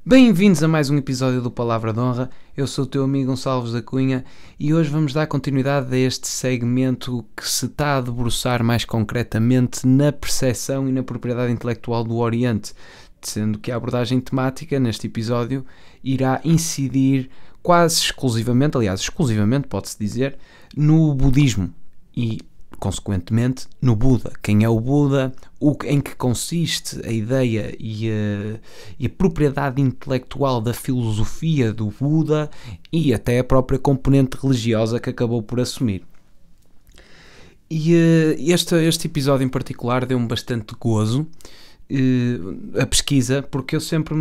Bem-vindos a mais um episódio do Palavra de Honra. Eu sou o teu amigo Gonçalves da Cunha e hoje vamos dar continuidade a este segmento que se está a debruçar mais concretamente na percepção e na propriedade intelectual do Oriente, sendo que a abordagem temática neste episódio irá incidir quase exclusivamente, aliás exclusivamente pode-se dizer, no budismo e consequentemente no Buda. Quem é o Buda, em que consiste a ideia e a propriedade intelectual da filosofia do Buda e até a própria componente religiosa que acabou por assumir. E este episódio em particular deu-me bastante gozo, a pesquisa, porque eu sempre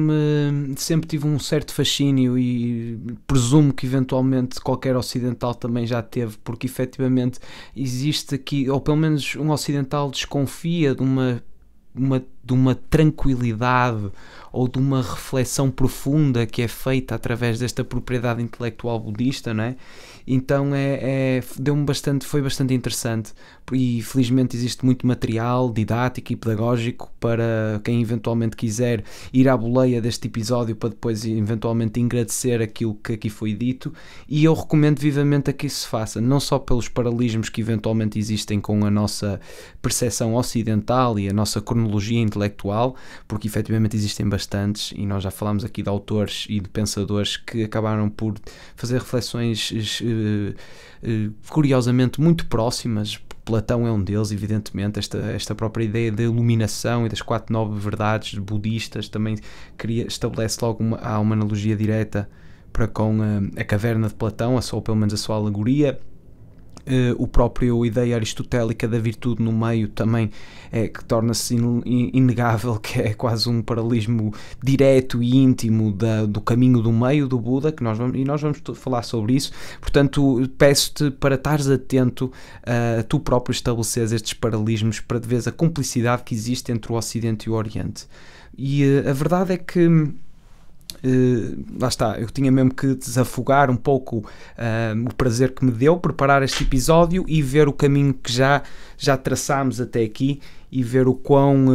tive um certo fascínio e presumo que eventualmente qualquer ocidental também já teve, porque efetivamente existe aqui, ou pelo menos um ocidental desconfia de uma tranquilidade ou de uma reflexão profunda que é feita através desta propriedade intelectual budista, não é? Então foi bastante interessante e felizmente existe muito material didático e pedagógico para quem eventualmente quiser ir à boleia deste episódio para depois eventualmente agradecer aquilo que aqui foi dito, e eu recomendo vivamente a que isso se faça, não só pelos paralelismos que eventualmente existem com a nossa percepção ocidental e a nossa cronologia intelectual, porque efetivamente existem bastantes e nós já falámos aqui de autores e de pensadores que acabaram por fazer reflexões curiosamente muito próximas. Platão é um deles, evidentemente. Esta própria ideia da iluminação e das 4 nobres verdades budistas também estabelece logo uma analogia direta para com a caverna de Platão, ou pelo menos a sua alegoria. O próprio ideia aristotélica da virtude no meio também que torna-se inegável, que é quase um paralelismo direto e íntimo do caminho do meio do Buda, e nós vamos falar sobre isso. Portanto, peço-te para estares atento a tu próprio estabeleceres estes paralelismos para veres a cumplicidade que existe entre o Ocidente e o Oriente. E a verdade é que lá está, eu tinha mesmo que desafogar um pouco o prazer que me deu preparar este episódio e ver o caminho que já traçámos até aqui e ver o quão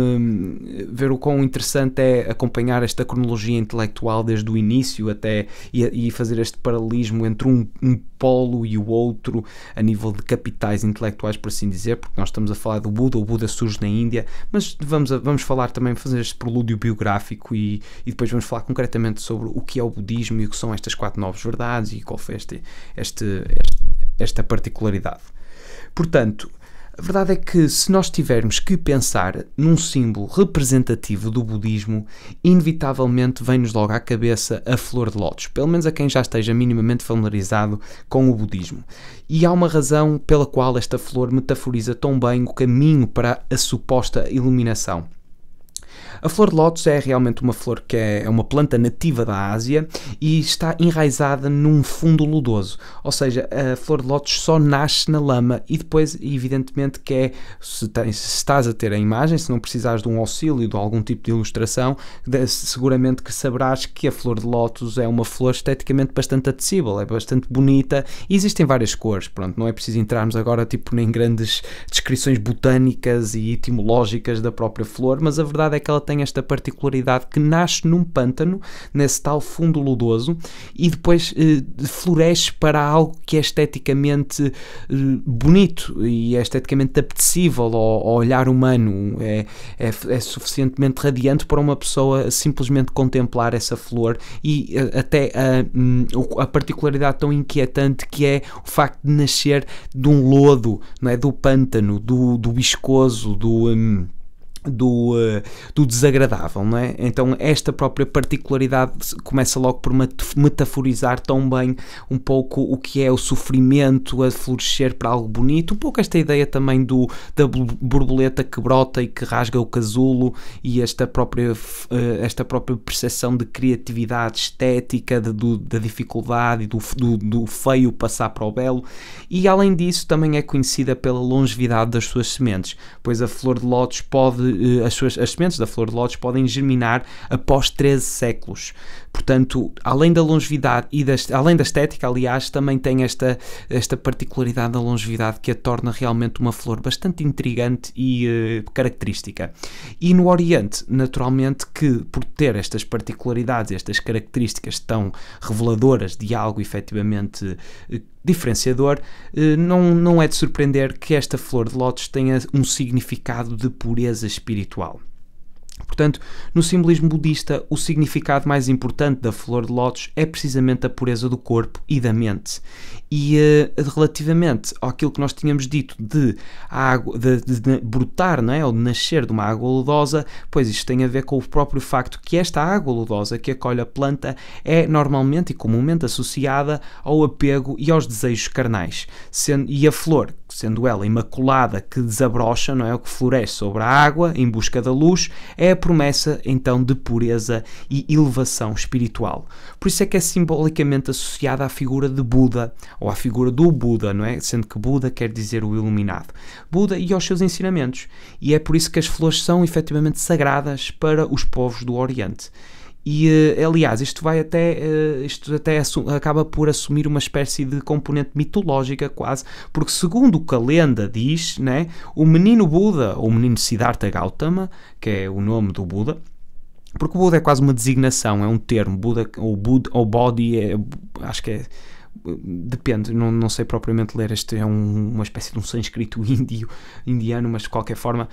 interessante é acompanhar esta cronologia intelectual desde o início até e fazer este paralelismo entre um polo e o outro a nível de capitais intelectuais, por assim dizer, porque nós estamos a falar do Buda. O Buda surge na Índia, mas vamos falar também, fazer este prelúdio biográfico e depois vamos falar concretamente sobre o que é o budismo e o que são estas 4 novas verdades e qual foi esta particularidade. Portanto, a verdade é que se nós tivermos que pensar num símbolo representativo do budismo, inevitavelmente vem-nos logo à cabeça a flor de lótus, pelo menos a quem já esteja minimamente familiarizado com o budismo. E há uma razão pela qual esta flor metaforiza tão bem o caminho para a suposta iluminação. A flor de lótus é realmente uma flor que é uma planta nativa da Ásia e está enraizada num fundo lodoso, ou seja, a flor de lótus só nasce na lama e depois, evidentemente, que se estás a ter a imagem, se não precisares de um auxílio de algum tipo de ilustração, seguramente que saberás que a flor de lótus é uma flor esteticamente bastante acessível, é bastante bonita e existem várias cores. Pronto, não é preciso entrarmos agora em grandes descrições botânicas e etimológicas da própria flor, mas a verdade é que ela tem esta particularidade que nasce num pântano, nesse tal fundo lodoso, e depois floresce para algo que é esteticamente bonito e é esteticamente apetecível ao olhar humano, é suficientemente radiante para uma pessoa simplesmente contemplar essa flor, e até a particularidade tão inquietante que é o facto de nascer de um lodo, não é? Do pântano, do viscoso, do desagradável, não é? Então esta própria particularidade começa logo por metaforizar tão bem um pouco o que é o sofrimento a florescer para algo bonito, um pouco esta ideia também da borboleta que brota e que rasga o casulo, e esta própria percepção de criatividade estética, da dificuldade e do feio passar para o belo. E além disso também é conhecida pela longevidade das suas sementes, pois a flor de lótus pode as sementes da flor de lótus podem germinar após 13 séculos. Portanto, além da longevidade e além da estética, aliás, também tem esta particularidade da longevidade que a torna realmente uma flor bastante intrigante e característica. E no Oriente, naturalmente, que por ter estas particularidades, estas características tão reveladoras de algo efetivamente diferenciador, não é de surpreender que esta flor de lótus tenha um significado de pureza espiritual. Portanto, no simbolismo budista, o significado mais importante da flor de lótus é precisamente a pureza do corpo e da mente. E relativamente àquilo que nós tínhamos dito de brotar, não é? Ou de nascer de uma água lodosa, pois isto tem a ver com o próprio facto que esta água lodosa que acolhe a planta é normalmente e comumente associada ao apego e aos desejos carnais. E a flor, sendo ela imaculada, que desabrocha, não é? O que floresce sobre a água em busca da luz, é a promessa então de pureza e elevação espiritual. Por isso é que é simbolicamente associada à figura de Buda, ou à figura do Buda, não é? Sendo que Buda quer dizer o iluminado. Buda e aos seus ensinamentos. E é por isso que as flores são efetivamente sagradas para os povos do Oriente. E, aliás, isto até acaba por assumir uma espécie de componente mitológica quase, porque segundo o que a lenda diz, né, o menino Buda, ou o menino Siddhartha Gautama, que é o nome do Buda, porque o Buda é quase uma designação, é um termo, Buda ou Bodhi, acho que é... Depende, não sei propriamente ler, este é uma espécie de um sânscrito indiano, mas de qualquer forma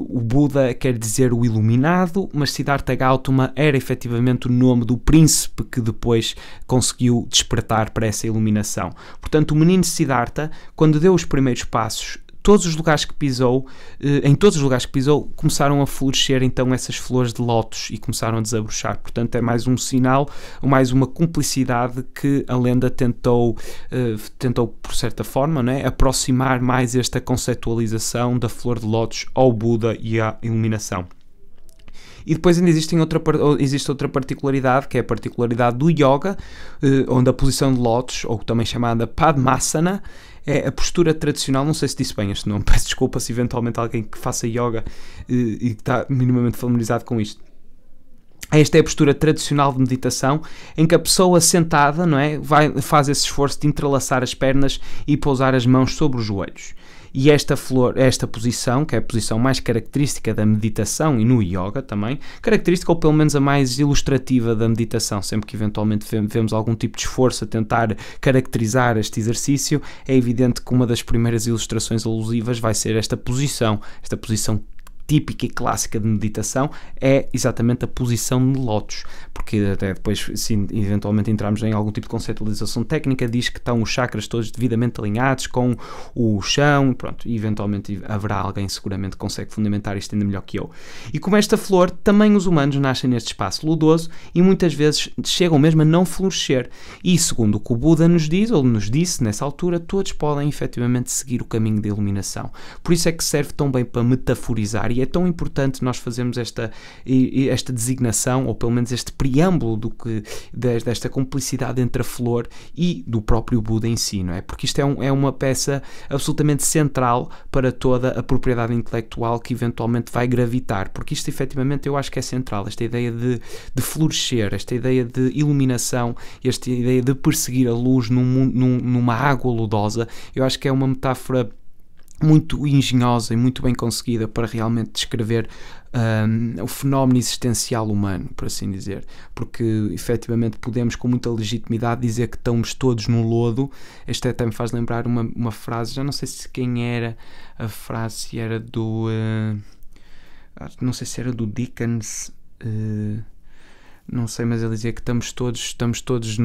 o Buda quer dizer o iluminado, mas Siddhartha Gautama era efetivamente o nome do príncipe que depois conseguiu despertar para essa iluminação. Portanto, o menino Siddhartha, quando deu os primeiros passos, em todos os lugares que pisou, começaram a florescer então essas flores de lótus e começaram a desabrochar. Portanto, é mais um sinal, mais uma cumplicidade que a lenda tentou por certa forma, não é, aproximar mais esta conceptualização da flor de lótus ao Buda e à iluminação. E depois ainda existe outra particularidade, que é a particularidade do yoga, onde a posição de lótus, ou também chamada Padmasana, é a postura tradicional. Não sei se disse bem este nome, peço desculpa se eventualmente alguém que faça yoga e que está minimamente familiarizado com isto. Esta é a postura tradicional de meditação, em que a pessoa sentada, não é, faz esse esforço de entrelaçar as pernas e pousar as mãos sobre os joelhos. E esta posição, que é a posição mais característica da meditação e no yoga também, característica ou pelo menos a mais ilustrativa da meditação, sempre que eventualmente vemos algum tipo de esforço a tentar caracterizar este exercício, é evidente que uma das primeiras ilustrações alusivas vai ser esta posição típica e clássica de meditação é exatamente a posição de lótus, porque até depois, se eventualmente entrarmos em algum tipo de conceptualização técnica, diz que estão os chakras todos devidamente alinhados com o chão, pronto, e eventualmente haverá alguém seguramente que consegue fundamentar isto ainda melhor que eu. E como esta flor, também os humanos nascem neste espaço lodoso e muitas vezes chegam mesmo a não florescer, e segundo o que o Buda nos diz, ou nos disse nessa altura, todos podem efetivamente seguir o caminho da iluminação. Por isso é que serve tão bem para metaforizar, e é tão importante nós fazermos esta designação, ou pelo menos este preâmbulo desta complicidade entre a flor e do próprio Buda em si, não é? Porque isto é uma peça absolutamente central para toda a propriedade intelectual que eventualmente vai gravitar, porque isto efetivamente eu acho que é central, esta ideia de florescer, esta ideia de iluminação, esta ideia de perseguir a luz numa água lodosa. Eu acho que é uma metáfora muito engenhosa e muito bem conseguida para realmente descrever o fenómeno existencial humano, por assim dizer, porque efetivamente podemos com muita legitimidade dizer que estamos todos no lodo. Este até me faz lembrar uma frase, já não sei se quem era a frase, se era do não sei se era do Dickens, não sei, mas ele dizia que estamos todos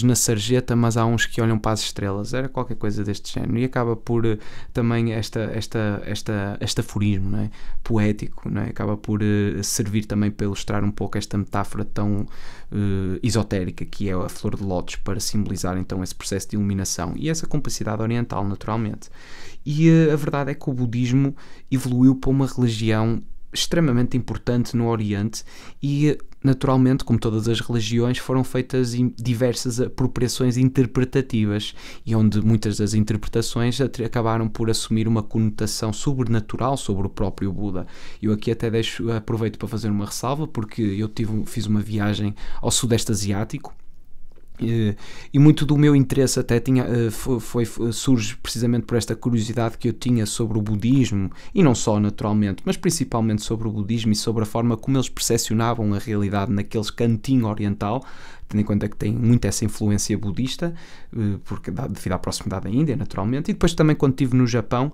na sarjeta, mas há uns que olham para as estrelas. Era qualquer coisa deste género. E acaba por também este aforismo, não é? Poético, não é? Acaba por servir também para ilustrar um pouco esta metáfora tão esotérica que é a flor de lótus, para simbolizar então esse processo de iluminação e essa complicidade oriental, naturalmente. E a verdade é que o budismo evoluiu para uma religião extremamente importante no Oriente, e naturalmente, como todas as religiões, foram feitas diversas apropriações interpretativas e onde muitas das interpretações acabaram por assumir uma conotação sobrenatural sobre o próprio Buda. Eu aqui até aproveito para fazer uma ressalva, porque eu fiz uma viagem ao Sudeste Asiático, e muito do meu interesse até surge precisamente por esta curiosidade que eu tinha sobre o budismo, e não só naturalmente, mas principalmente sobre o budismo e sobre a forma como eles percepcionavam a realidade naquele cantinho oriental, tendo em conta que tem muito essa influência budista, porque devido à proximidade da Índia, naturalmente. E depois também quando estive no Japão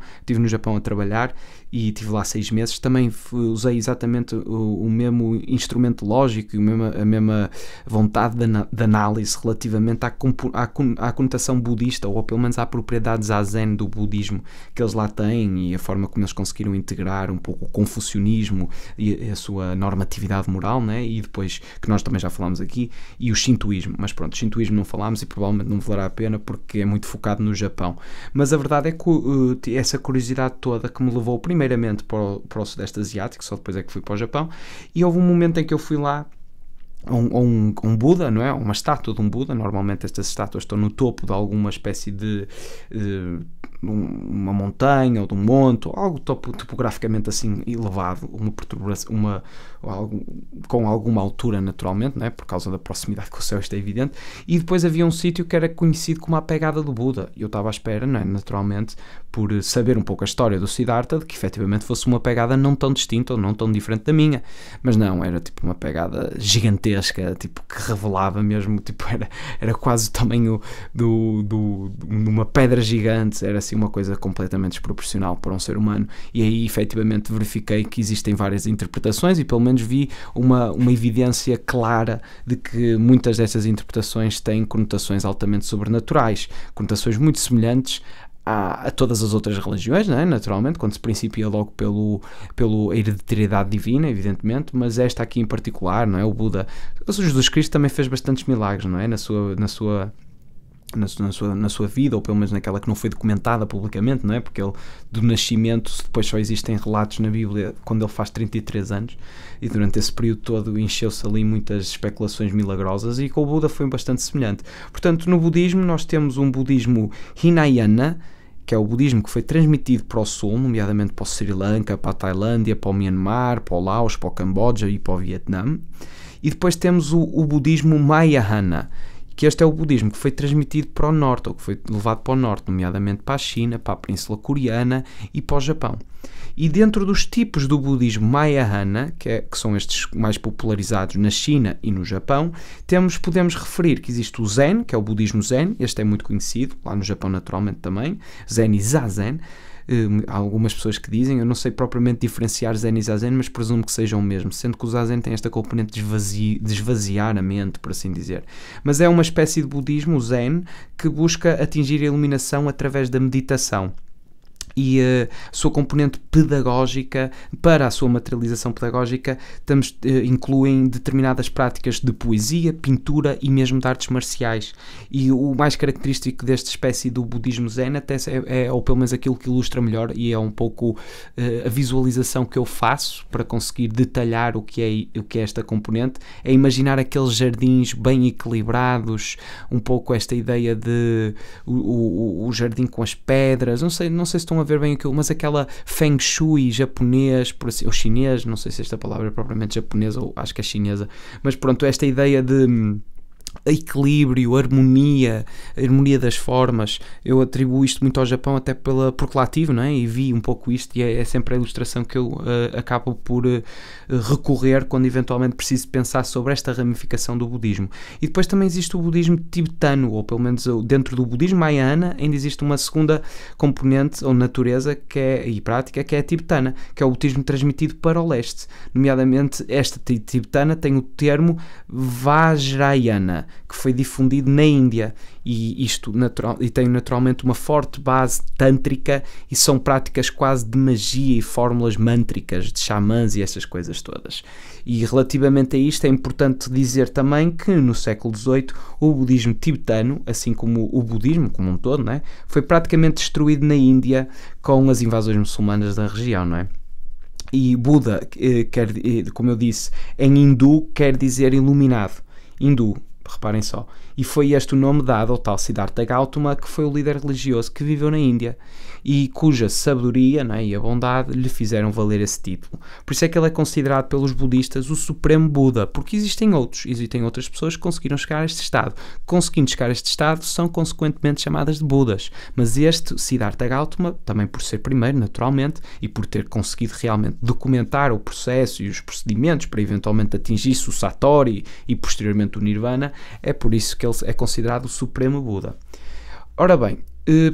a trabalhar, e estive lá 6 meses, também usei exatamente o mesmo instrumento lógico e a mesma vontade de análise relativamente à conotação budista, ou pelo menos à propriedade zazen do budismo que eles lá têm, e a forma como eles conseguiram integrar um pouco o confucionismo e a sua normatividade moral, né? E depois, que nós também já falámos aqui, e o shintoísmo. Mas pronto, o shintoísmo não falámos e provavelmente não valerá a pena porque é muito focado no Japão. Mas a verdade é que essa curiosidade toda que me levou primeiramente para o Sudeste Asiático, só depois é que fui para o Japão, e houve um momento em que eu fui lá a um Buda, não é? Uma estátua de um Buda. Normalmente estas estátuas estão no topo de alguma espécie de uma montanha ou de um monte, ou algo topograficamente assim elevado, com alguma altura naturalmente, não é? Por causa da proximidade com o céu, isto é evidente. E depois havia um sítio que era conhecido como a pegada do Buda, e eu estava à espera, não é? Naturalmente, por saber um pouco a história do Siddhartha, de que efetivamente fosse uma pegada não tão distinta ou não tão diferente da minha, mas não, era tipo uma pegada gigantesca, tipo que revelava mesmo, tipo era quase o tamanho de uma pedra gigante, era assim uma coisa completamente desproporcional para um ser humano. E aí efetivamente verifiquei que existem várias interpretações, e pelo menos vi uma evidência clara de que muitas dessas interpretações têm conotações altamente sobrenaturais, conotações muito semelhantes a todas as outras religiões, não é? Naturalmente, quando se principia logo pela hereditariedade divina, evidentemente, mas esta aqui em particular, não é? O Buda, o Jesus Cristo também fez bastantes milagres, não é? Na sua vida, ou pelo menos naquela que não foi documentada publicamente, não é? Porque ele, do nascimento, depois só existem relatos na Bíblia quando ele faz 33 anos, e durante esse período todo encheu-se ali muitas especulações milagrosas, e com o Buda foi bastante semelhante. Portanto, no budismo nós temos um budismo Hinayana, que é o budismo que foi transmitido para o sul, nomeadamente para o Sri Lanka, para a Tailândia, para o Myanmar, para o Laos, para o Camboja e para o Vietnã. E depois temos o budismo Mahayana, que este é o budismo que foi transmitido para o norte, ou que foi levado para o norte, nomeadamente para a China, para a Península Coreana e para o Japão. E dentro dos tipos do budismo Mahayana, que são estes mais popularizados na China e no Japão, podemos referir que existe o Zen, que é o budismo Zen, este é muito conhecido, lá no Japão naturalmente também, Zen e Zazen. Há algumas pessoas que dizem, eu não sei propriamente diferenciar Zen e Zazen, mas presumo que sejam o mesmo, sendo que o Zazen tem esta componente de esvaziar a mente, por assim dizer. Mas é uma espécie de budismo, o Zen, que busca atingir a iluminação através da meditação. E a sua componente pedagógica, para a sua materialização pedagógica, incluem determinadas práticas de poesia, pintura e mesmo de artes marciais. E o mais característico desta espécie do budismo Zen, até ou pelo menos aquilo que ilustra melhor, e é um pouco a visualização que eu faço para conseguir detalhar o que é esta componente, é imaginar aqueles jardins bem equilibrados, um pouco esta ideia de o jardim com as pedras, não sei se estão a ver bem aquilo, mas aquela Feng Shui japonês, ou chinês, não sei se esta palavra é propriamente japonesa, ou acho que é chinesa, mas pronto, esta ideia de equilíbrio, harmonia das formas, eu atribuo isto muito ao Japão, até porque lá tive, não é? E vi um pouco isto, e é sempre a ilustração que eu acabo por recorrer quando eventualmente preciso pensar sobre esta ramificação do budismo. E depois também existe o budismo tibetano, ou pelo menos dentro do budismo Mahayana ainda existe uma segunda componente ou natureza e prática, que é a tibetana, que é o budismo transmitido para o leste. Nomeadamente, esta tibetana tem o termo Vajrayana, que foi difundido na Índia, e tem naturalmente uma forte base tântrica, e são práticas quase de magia e fórmulas mântricas de xamãs e essas coisas todas. E relativamente a isto é importante dizer também que no século XVIII o budismo tibetano, assim como o budismo como um todo, não é? Foi praticamente destruído na Índia com as invasões muçulmanas da região, não é? E Buda, como eu disse, em hindu quer dizer iluminado. Hindu, reparem só. E foi este o nome dado ao tal Siddhartha Gautama, que foi o líder religioso que viveu na Índia e cuja sabedoria, não é, e a bondade lhe fizeram valer esse título. Por isso é que ele é considerado pelos budistas o Supremo Buda, porque existem outras pessoas que conseguiram chegar a este estado. Conseguindo chegar a este estado, são consequentemente chamadas de Budas. Mas este Siddhartha Gautama, também por ser primeiro, naturalmente, e por ter conseguido realmente documentar o processo e os procedimentos para eventualmente atingir-se o Satori e posteriormente o Nirvana, é por isso que ele é considerado o Supremo Buda. Ora bem,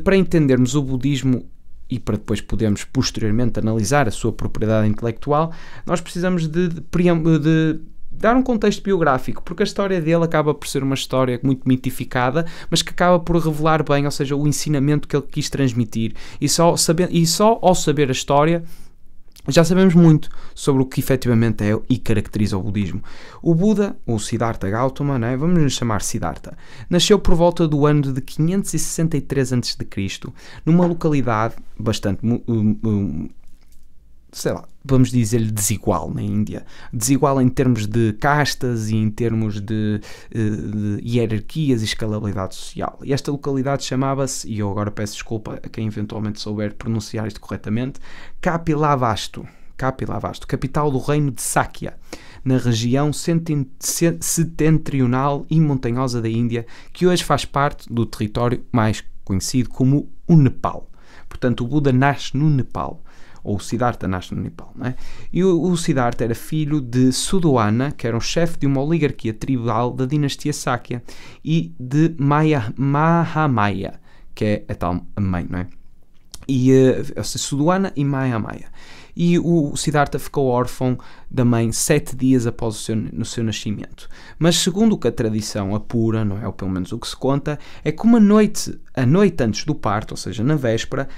para entendermos o budismo e para depois podermos posteriormente analisar a sua propriedade intelectual, nós precisamos de dar um contexto biográfico, porque a história dele acaba por ser uma história muito mitificada, mas que acaba por revelar bem, ou seja, o ensinamento que ele quis transmitir. E só ao saber a história, já sabemos muito sobre o que efetivamente é e caracteriza o budismo. O Buda, ou Siddhartha Gautama, não é? Vamos nos chamar Siddhartha, nasceu por volta do ano de 563 a.C., numa localidade bastante, sei lá, vamos dizer-lhe desigual na Índia. Desigual em termos de castas e em termos de hierarquias e escalabilidade social. E esta localidade chamava-se, e eu agora peço desculpa a quem eventualmente souber pronunciar isto corretamente, Kapilavastu, capital do reino de Sakya, na região setentrional e montanhosa da Índia, que hoje faz parte do território mais conhecido como o Nepal. Portanto, o Buda nasce no Nepal. Ou o Siddhartha nasce no Nepal, não é? E o Siddhartha era filho de Sudwana, que era um chefe de uma oligarquia tribal da dinastia Sakya, e de Mahamaya, que é a tal mãe, não é? E Sudwana e Mahamaya. E o Siddhartha ficou órfão da mãe 7 dias após o seu nascimento. Mas segundo o que a tradição apura, não é? Ou pelo menos o que se conta, é que a noite antes do parto, ou seja, na véspera,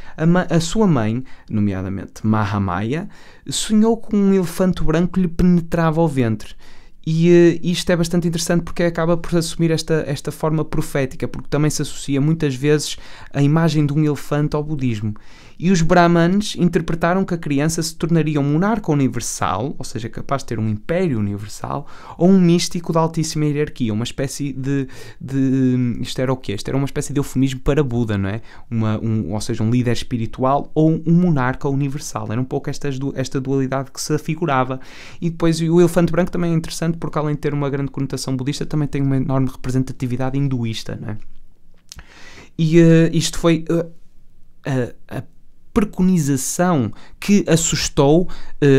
a sua mãe, nomeadamente Mahamaya, sonhou com um elefante branco que lhe penetrava o ventre. E isto é bastante interessante porque acaba por assumir esta forma profética, porque também se associa muitas vezes a imagem de um elefante ao budismo. E os Brahmanes interpretaram que a criança se tornaria um monarca universal, ou seja, capaz de ter um império universal, ou um místico de altíssima hierarquia, uma espécie de isto era o quê? Isto era uma espécie de eufemismo para Buda, não é? Ou seja, um líder espiritual ou um monarca universal. Era um pouco esta dualidade que se afigurava. E depois o elefante branco também é interessante porque, além de ter uma grande conotação budista, também tem uma enorme representatividade hinduísta, não é? E isto foi a preconização que assustou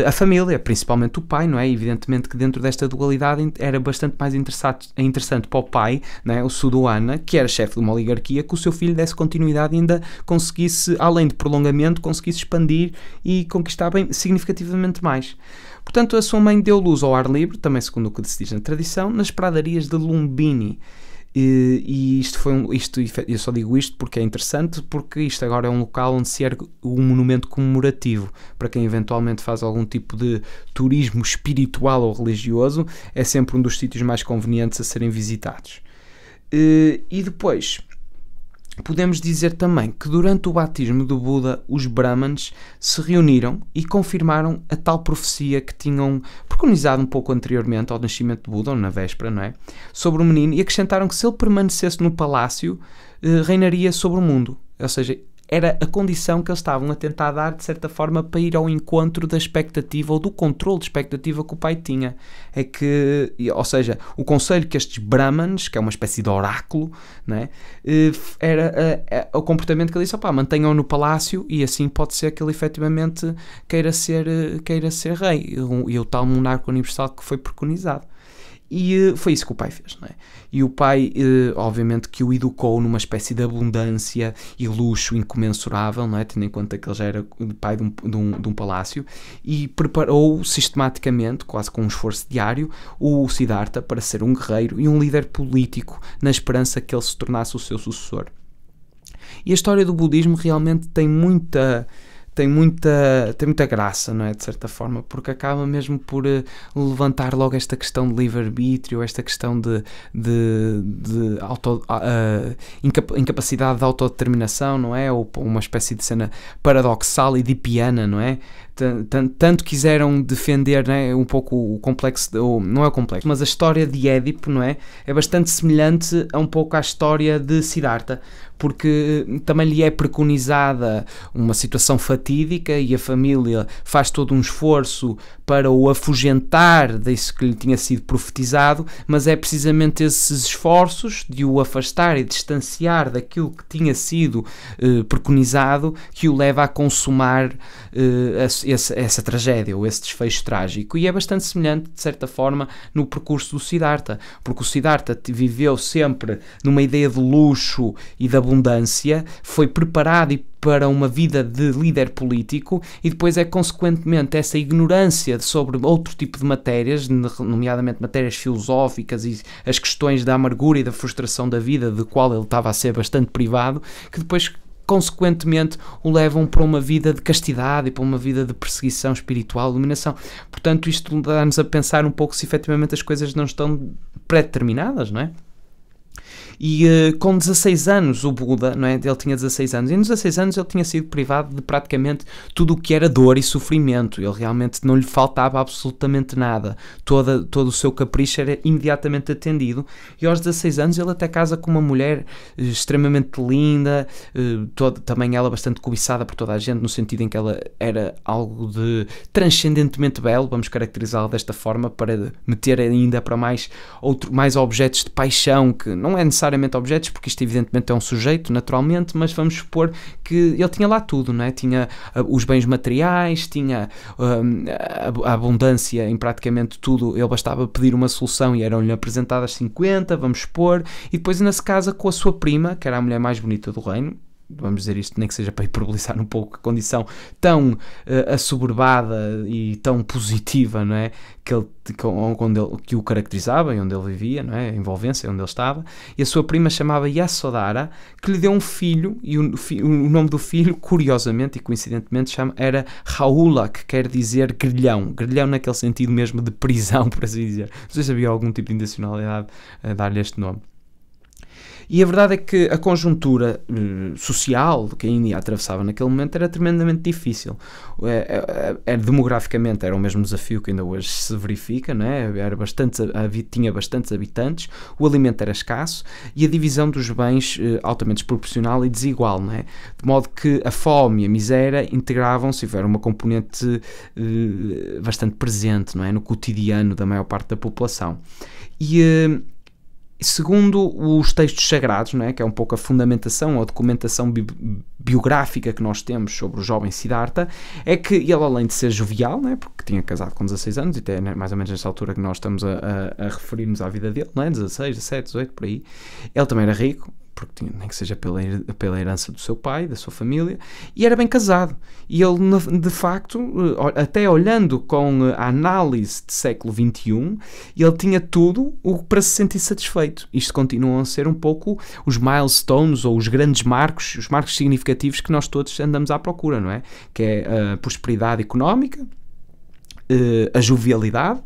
a família, principalmente o pai, não é? Evidentemente que dentro desta dualidade era bastante mais interessante para o pai, não é? O Sudwana, que era chefe de uma oligarquia, que o seu filho desse continuidade e ainda conseguisse, além de prolongamento, conseguisse expandir e conquistar bem significativamente mais. Portanto, a sua mãe deu luz ao ar livre, também segundo o que se diz na tradição, nas pradarias de Lumbini. E isto eu só digo isto porque é interessante, porque isto agora é um local onde se ergue um monumento comemorativo para quem eventualmente faz algum tipo de turismo espiritual ou religioso. É sempre um dos sítios mais convenientes a serem visitados. E depois podemos dizer também que durante o batismo do Buda, os Brahmanes se reuniram e confirmaram a tal profecia que tinham preconizado um pouco anteriormente ao nascimento de Buda, ou na véspera, não é? Sobre o menino, e acrescentaram que se ele permanecesse no palácio, reinaria sobre o mundo. Ou seja, era a condição que eles estavam a tentar dar, de certa forma, para ir ao encontro da expectativa ou do controle de expectativa que o pai tinha. É que, ou seja, o conselho que estes Brahmanes, que é uma espécie de oráculo, não é? Era o comportamento que ele disse: mantenham-o no palácio e assim pode ser que ele efetivamente queira ser rei. E o tal monarca universal que foi preconizado. E foi isso que o pai fez, não é? E o pai, obviamente, que o educou numa espécie de abundância e luxo incomensurável, não é? Tendo em conta que ele já era pai de um palácio, e preparou sistematicamente, quase com um esforço diário, o Siddhartha para ser um guerreiro e um líder político, na esperança que ele se tornasse o seu sucessor. E a história do budismo realmente tem muita graça, não é? De certa forma, porque acaba mesmo por levantar logo esta questão de livre-arbítrio, esta questão de incapacidade de autodeterminação, não é? Ou uma espécie de cena paradoxal e dipiana, não é? Tanto quiseram defender, né, um pouco o complexo, não é o complexo, mas a história de Édipo, não é? É bastante semelhante a um pouco à história de Siddhartha, porque também lhe é preconizada uma situação fatídica e a família faz todo um esforço para o afugentar disso que lhe tinha sido profetizado, mas é precisamente esses esforços de o afastar e distanciar daquilo que tinha sido preconizado que o leva a consumar essa tragédia ou esse desfecho trágico. E é bastante semelhante, de certa forma, no percurso do Siddhartha, porque o Siddhartha viveu sempre numa ideia de luxo e de abundância, foi preparado para uma vida de líder político e depois é consequentemente essa ignorância sobre outro tipo de matérias, nomeadamente matérias filosóficas e as questões da amargura e da frustração da vida, de qual ele estava a ser bastante privado, que depois consequentemente o levam para uma vida de castidade e para uma vida de perseguição espiritual, iluminação. Portanto, isto dá-nos a pensar um pouco se efetivamente as coisas não estão pré-determinadas, não é? E com 16 anos o Buda, não é? Ele tinha 16 anos, e nos 16 anos ele tinha sido privado de praticamente tudo o que era dor e sofrimento. Ele realmente não lhe faltava absolutamente nada, todo o seu capricho era imediatamente atendido, e aos 16 anos ele até casa com uma mulher extremamente linda, também ela bastante cobiçada por toda a gente, no sentido em que ela era algo de transcendentemente belo, vamos caracterizá-la desta forma, para meter ainda para mais objetos de paixão, que não é necessariamente objetos, porque isto evidentemente é um sujeito, naturalmente, mas vamos supor que ele tinha lá tudo, não é? Tinha os bens materiais, tinha a abundância em praticamente tudo, ele bastava pedir uma solução e eram-lhe apresentadas 50, vamos supor, e depois ainda se casa com a sua prima, que era a mulher mais bonita do reino. Vamos dizer isto, nem que seja para hiperbolizar um pouco a condição tão assoberbada e tão positiva, não é? Que o caracterizava e onde ele vivia, não é? A envolvência onde ele estava. E a sua prima chamava Yasodhara, que lhe deu um filho, e o nome do filho, curiosamente e coincidentemente, era Rahula, que quer dizer grilhão. Grilhão naquele sentido mesmo de prisão, por assim dizer. Não sei se havia algum tipo de intencionalidade a dar-lhe este nome. E a verdade é que a conjuntura social que a Índia atravessava naquele momento era tremendamente difícil. Demograficamente era o mesmo desafio que ainda hoje se verifica, não é? Tinha bastantes habitantes, o alimento era escasso e a divisão dos bens altamente desproporcional e desigual, não é? De modo que a fome e a miséria integravam-se e era uma componente bastante presente, não é? No cotidiano da maior parte da população. E segundo os textos sagrados, não é? Que é um pouco a fundamentação ou a documentação biográfica que nós temos sobre o jovem Siddhartha, é que ele, além de ser jovial, não é? Porque tinha casado com 16 anos, e até mais ou menos nesta altura que nós estamos a referir-nos à vida dele, não é? 16, 17, 18, por aí. Ele também era rico, porque tinha, nem que seja pela herança do seu pai, da sua família, e era bem casado. E ele, de facto, até olhando com a análise de século XXI, ele tinha tudo para se sentir satisfeito. Isto continuam a ser um pouco os milestones ou os grandes marcos, os marcos significativos que nós todos andamos à procura, não é? Que é a prosperidade económica, a jovialidade,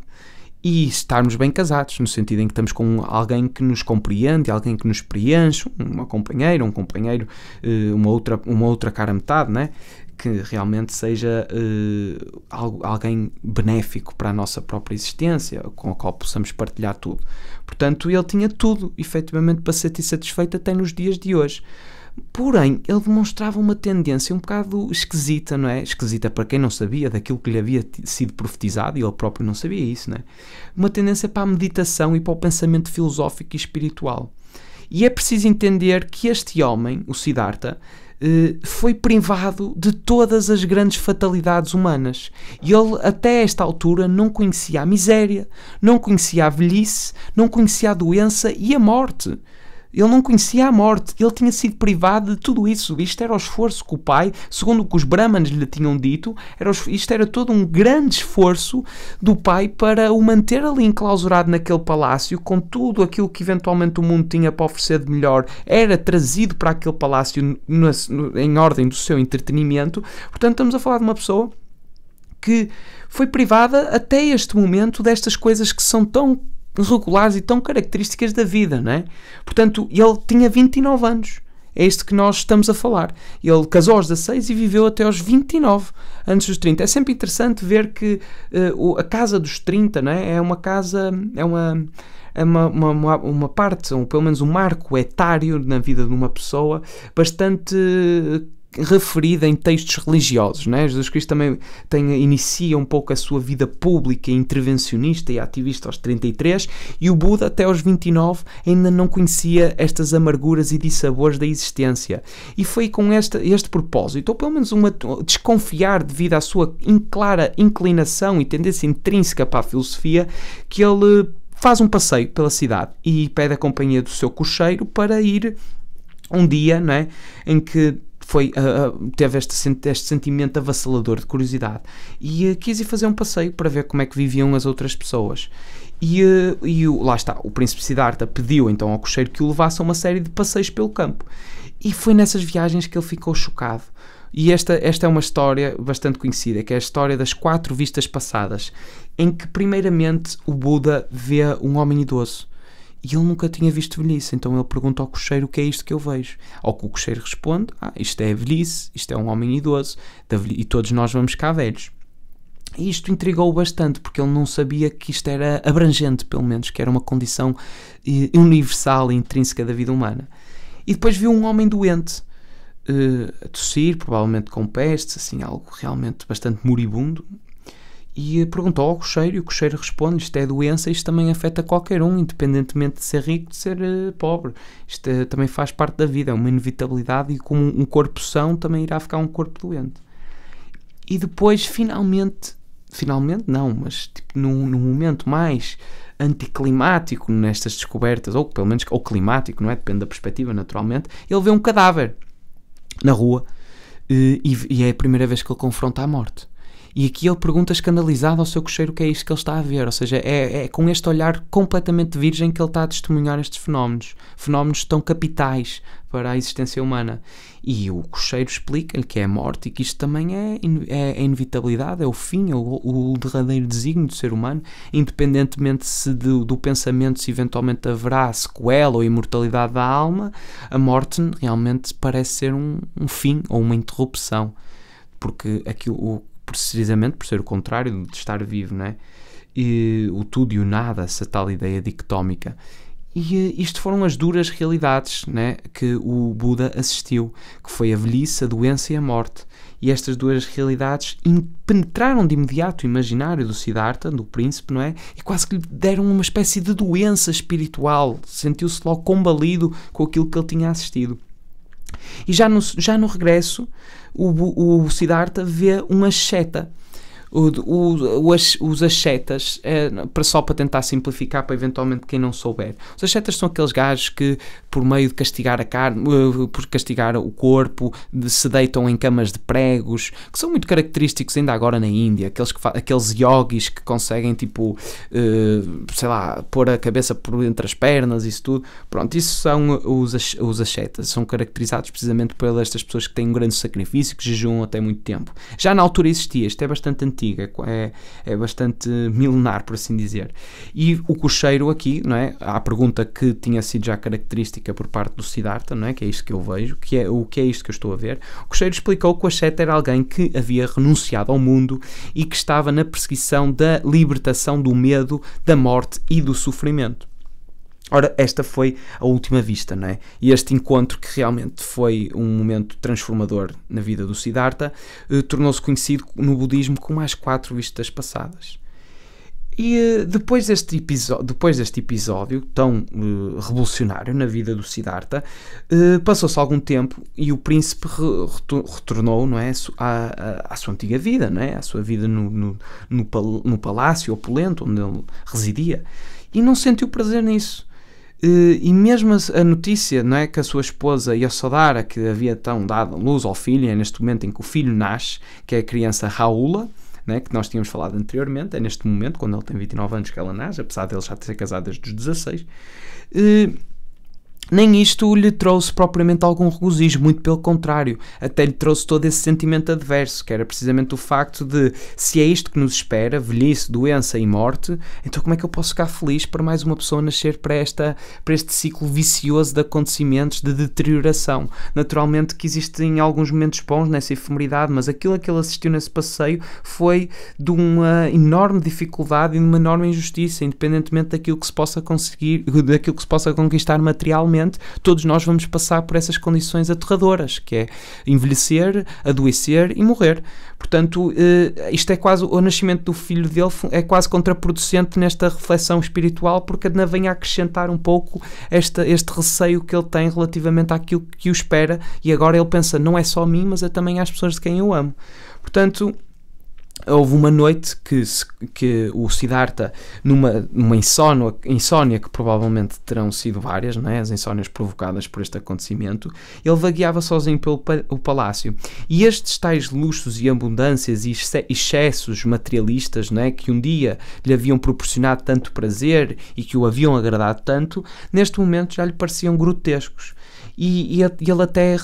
e estarmos bem casados, no sentido em que estamos com alguém que nos compreende, alguém que nos preenche, uma companheira, um companheiro, uma outra cara metade, né? Que realmente seja alguém benéfico para a nossa própria existência, com a qual possamos partilhar tudo. Portanto, ele tinha tudo, efetivamente, para ser satisfeito até nos dias de hoje. Porém, ele demonstrava uma tendência um bocado esquisita, não é? Esquisita para quem não sabia daquilo que lhe havia sido profetizado, e ele próprio não sabia isso, não é? Uma tendência para a meditação e para o pensamento filosófico e espiritual. E é preciso entender que este homem, o Siddhartha, foi privado de todas as grandes fatalidades humanas. E ele, até esta altura, não conhecia a miséria, não conhecia a velhice, não conhecia a doença e a morte. Ele não conhecia a morte, ele tinha sido privado de tudo isso. Isto era o esforço que o pai, segundo o que os brahmanes lhe tinham dito, isto era todo um grande esforço do pai para o manter ali enclausurado naquele palácio, com tudo aquilo que eventualmente o mundo tinha para oferecer de melhor, era trazido para aquele palácio em ordem do seu entretenimento. Portanto, estamos a falar de uma pessoa que foi privada até este momento destas coisas que são tão regulares e tão características da vida, não é? Portanto, ele tinha 29 anos. É isto que nós estamos a falar. Ele casou aos 16 e viveu até aos 29, antes dos 30. É sempre interessante ver que a casa dos 30, não é? É uma casa, uma parte, ou pelo menos um marco etário na vida de uma pessoa bastante referida em textos religiosos, né? Jesus Cristo também inicia um pouco a sua vida pública, intervencionista e ativista aos 33, e o Buda até aos 29 ainda não conhecia estas amarguras e dissabores da existência, e foi com este propósito, ou pelo menos desconfiar devido à sua clara inclinação e tendência intrínseca para a filosofia, que ele faz um passeio pela cidade e pede a companhia do seu cocheiro para ir um dia, não é, em que teve este sentimento avassalador de curiosidade e quis ir fazer um passeio para ver como é que viviam as outras pessoas. Lá está, o príncipe Siddhartha pediu então ao cocheiro que o levasse a uma série de passeios pelo campo. E foi nessas viagens que ele ficou chocado. E esta é uma história bastante conhecida, que é a história das 4 vistas passadas, em que primeiramente o Buda vê um homem idoso. E ele nunca tinha visto velhice, então ele pergunta ao cocheiro: o que é isto que eu vejo? Ao que o cocheiro responde: isto é a velhice, isto é um homem idoso, e todos nós vamos cá velhos. E isto intrigou-o bastante, porque ele não sabia que isto era abrangente, pelo menos, que era uma condição universal e intrínseca da vida humana. E depois viu um homem doente, a tossir, provavelmente com pestes, assim, algo realmente bastante moribundo. E perguntou ao cocheiro, e o cocheiro responde: isto é doença, isto também afeta qualquer um, independentemente de ser rico, de ser pobre. Isto também faz parte da vida, é uma inevitabilidade, e como um corpo são, também irá ficar um corpo doente. E depois, finalmente não, mas tipo, num momento mais anticlimático nestas descobertas, ou pelo menos ou climático, não é? Depende da perspectiva, naturalmente, ele vê um cadáver na rua, e é a primeira vez que ele confronta a morte. E aqui ele pergunta escandalizado ao seu cocheiro o que é isto que ele está a ver, ou seja, é com este olhar completamente virgem que ele está a testemunhar estes fenómenos tão capitais para a existência humana. E o cocheiro explica-lhe que é a morte e que isto também é a inevitabilidade, é o fim, é o derradeiro desígnio do ser humano, independentemente do pensamento se eventualmente haverá sequela ou imortalidade da alma. A morte realmente parece ser um fim ou uma interrupção, porque precisamente por ser o contrário de estar vivo, não é? E o tudo e o nada, essa tal ideia dicotómica. E isto foram as duras realidades, né, que o Buda assistiu, que foi a velhice, a doença e a morte. E estas duas realidades penetraram de imediato o imaginário do Siddhartha, do príncipe, não é? E quase que lhe deram uma espécie de doença espiritual. Sentiu-se logo combalido com aquilo que ele tinha assistido. E já no regresso, o Siddhartha vê uma asceta. Os ascetas, só para tentar simplificar, para eventualmente quem não souber, os ascetas são aqueles gajos que, por meio de castigar a carne, por castigar o corpo, se deitam em camas de pregos, que são muito característicos ainda agora na Índia, aqueles yogis que conseguem, tipo, sei lá, pôr a cabeça por entre as pernas, isso tudo. Pronto, isso são os ascetas, são caracterizados precisamente por estas pessoas que têm um grande sacrifício, que jejuam até muito tempo. Já na altura existia, isto é bastante antigo, é bastante milenar, por assim dizer. E o cocheiro aqui, não é? A pergunta que tinha sido já característica por parte do Siddhartha, não é? Que é isto que eu vejo, o que é isto que eu estou a ver. O cocheiro explicou que o asceta era alguém que havia renunciado ao mundo e que estava na perseguição da libertação do medo, da morte e do sofrimento. Ora, esta foi a última vista, não é? E este encontro, que realmente foi um momento transformador na vida do Siddhartha, tornou-se conhecido no budismo como as 4 vistas passadas. E depois deste episódio tão revolucionário na vida do Siddhartha, passou-se algum tempo e o príncipe retornou, não é, à sua antiga vida, não é? À sua vida no palácio opulento onde ele residia, e não sentiu prazer nisso. E mesmo a notícia, não é, que a sua esposa Yasodhara, que havia então dado luz ao filho, é neste momento em que o filho nasce, que é a criança Rahula, né, que nós tínhamos falado anteriormente, é neste momento, quando ele tem 29 anos, que ela nasce, apesar de ele já ter casado desde os 16. nem isto lhe trouxe propriamente algum regozijo, muito pelo contrário, até lhe trouxe todo esse sentimento adverso, que era precisamente o facto de, se é isto que nos espera, velhice, doença e morte, então como é que eu posso ficar feliz para mais uma pessoa nascer para este ciclo vicioso de acontecimentos, de deterioração? Naturalmente que existem alguns momentos bons nessa efemeridade, mas aquilo a que ele assistiu nesse passeio foi de uma enorme dificuldade e de uma enorme injustiça, independentemente daquilo que se possa conseguir, daquilo que se possa conquistar materialmente. Todos nós vamos passar por essas condições aterradoras, que é envelhecer, adoecer e morrer. Portanto, isto é quase, o nascimento do filho dele é quase contraproducente nesta reflexão espiritual, porque ainda vem a acrescentar um pouco este receio que ele tem relativamente àquilo que o espera, e agora ele pensa, não é só a mim, mas é também às pessoas de quem eu amo. Portanto, houve uma noite que o Siddhartha, numa insónia que provavelmente terão sido várias, não é? As insónias provocadas por este acontecimento, ele vagueava sozinho pelo palácio. E estes tais luxos e abundâncias e excessos materialistas, não é? Que um dia lhe haviam proporcionado tanto prazer e que o haviam agradado tanto, neste momento já lhe pareciam grotescos. E ele até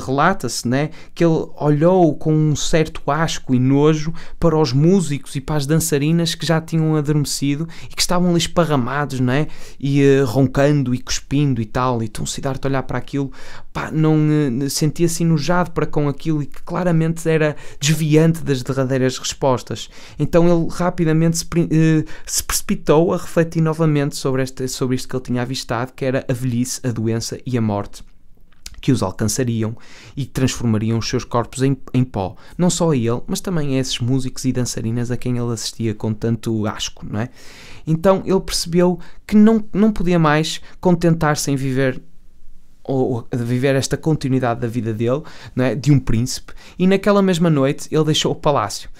relata-se, né, que ele olhou com um certo asco e nojo para os músicos e para as dançarinas que já tinham adormecido e que estavam ali esparramados, né, e roncando e cuspindo e tal. Então o Siddhartha olhar para aquilo, não sentia-se enojado para com aquilo e que claramente era desviante das derradeiras respostas. Então ele rapidamente se precipitou a refletir novamente sobre isto que ele tinha avistado, que era a velhice, a doença e a morte, que os alcançariam e transformariam os seus corpos em pó. Não só a ele, mas também a esses músicos e dançarinas a quem ele assistia com tanto asco, não é? Então ele percebeu que não podia mais contentar-se em viver esta continuidade da vida dele, não é? De um príncipe, e naquela mesma noite ele deixou o palácio,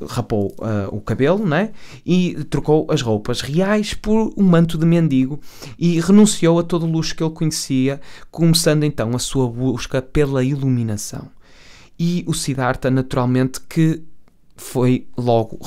rapou o cabelo, não é? E trocou as roupas reais por um manto de mendigo e renunciou a todo o luxo que ele conhecia, começando então a sua busca pela iluminação. E o Siddhartha, naturalmente, que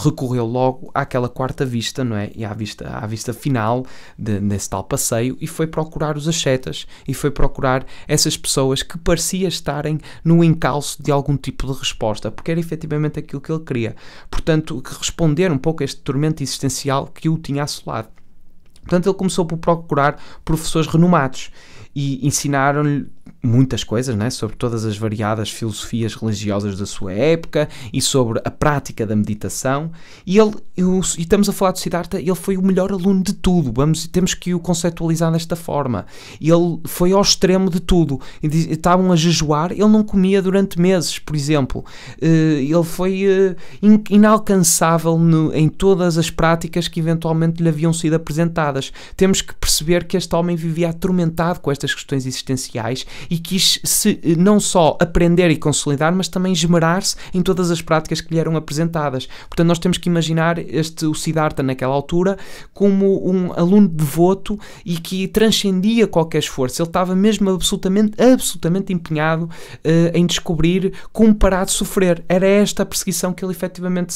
recorreu logo àquela quarta vista, não é? E à vista final desse tal passeio, e foi procurar os ascetas, e foi procurar essas pessoas que parecia estarem no encalço de algum tipo de resposta, porque era efetivamente aquilo que ele queria. Portanto, responder um pouco a este tormento existencial que o tinha assolado. Portanto, ele começou por procurar professores renomados e ensinaram-lhe muitas coisas, né, sobre todas as variadas filosofias religiosas da sua época e sobre a prática da meditação. E estamos a falar de Siddhartha, ele foi o melhor aluno de tudo. Temos que o conceptualizar desta forma. Ele foi ao extremo de tudo. Estavam a jejuar, ele não comia durante meses, por exemplo. Ele foi inalcançável em todas as práticas que eventualmente lhe haviam sido apresentadas. Temos que perceber que este homem vivia atormentado com estas questões existenciais e quis não só aprender e consolidar, mas também esmerar-se em todas as práticas que lhe eram apresentadas. Portanto, nós temos que imaginar o Siddhartha naquela altura como um aluno devoto e que transcendia qualquer esforço. Ele estava mesmo absolutamente empenhado em descobrir como parar de sofrer. Era esta a perseguição que ele efetivamente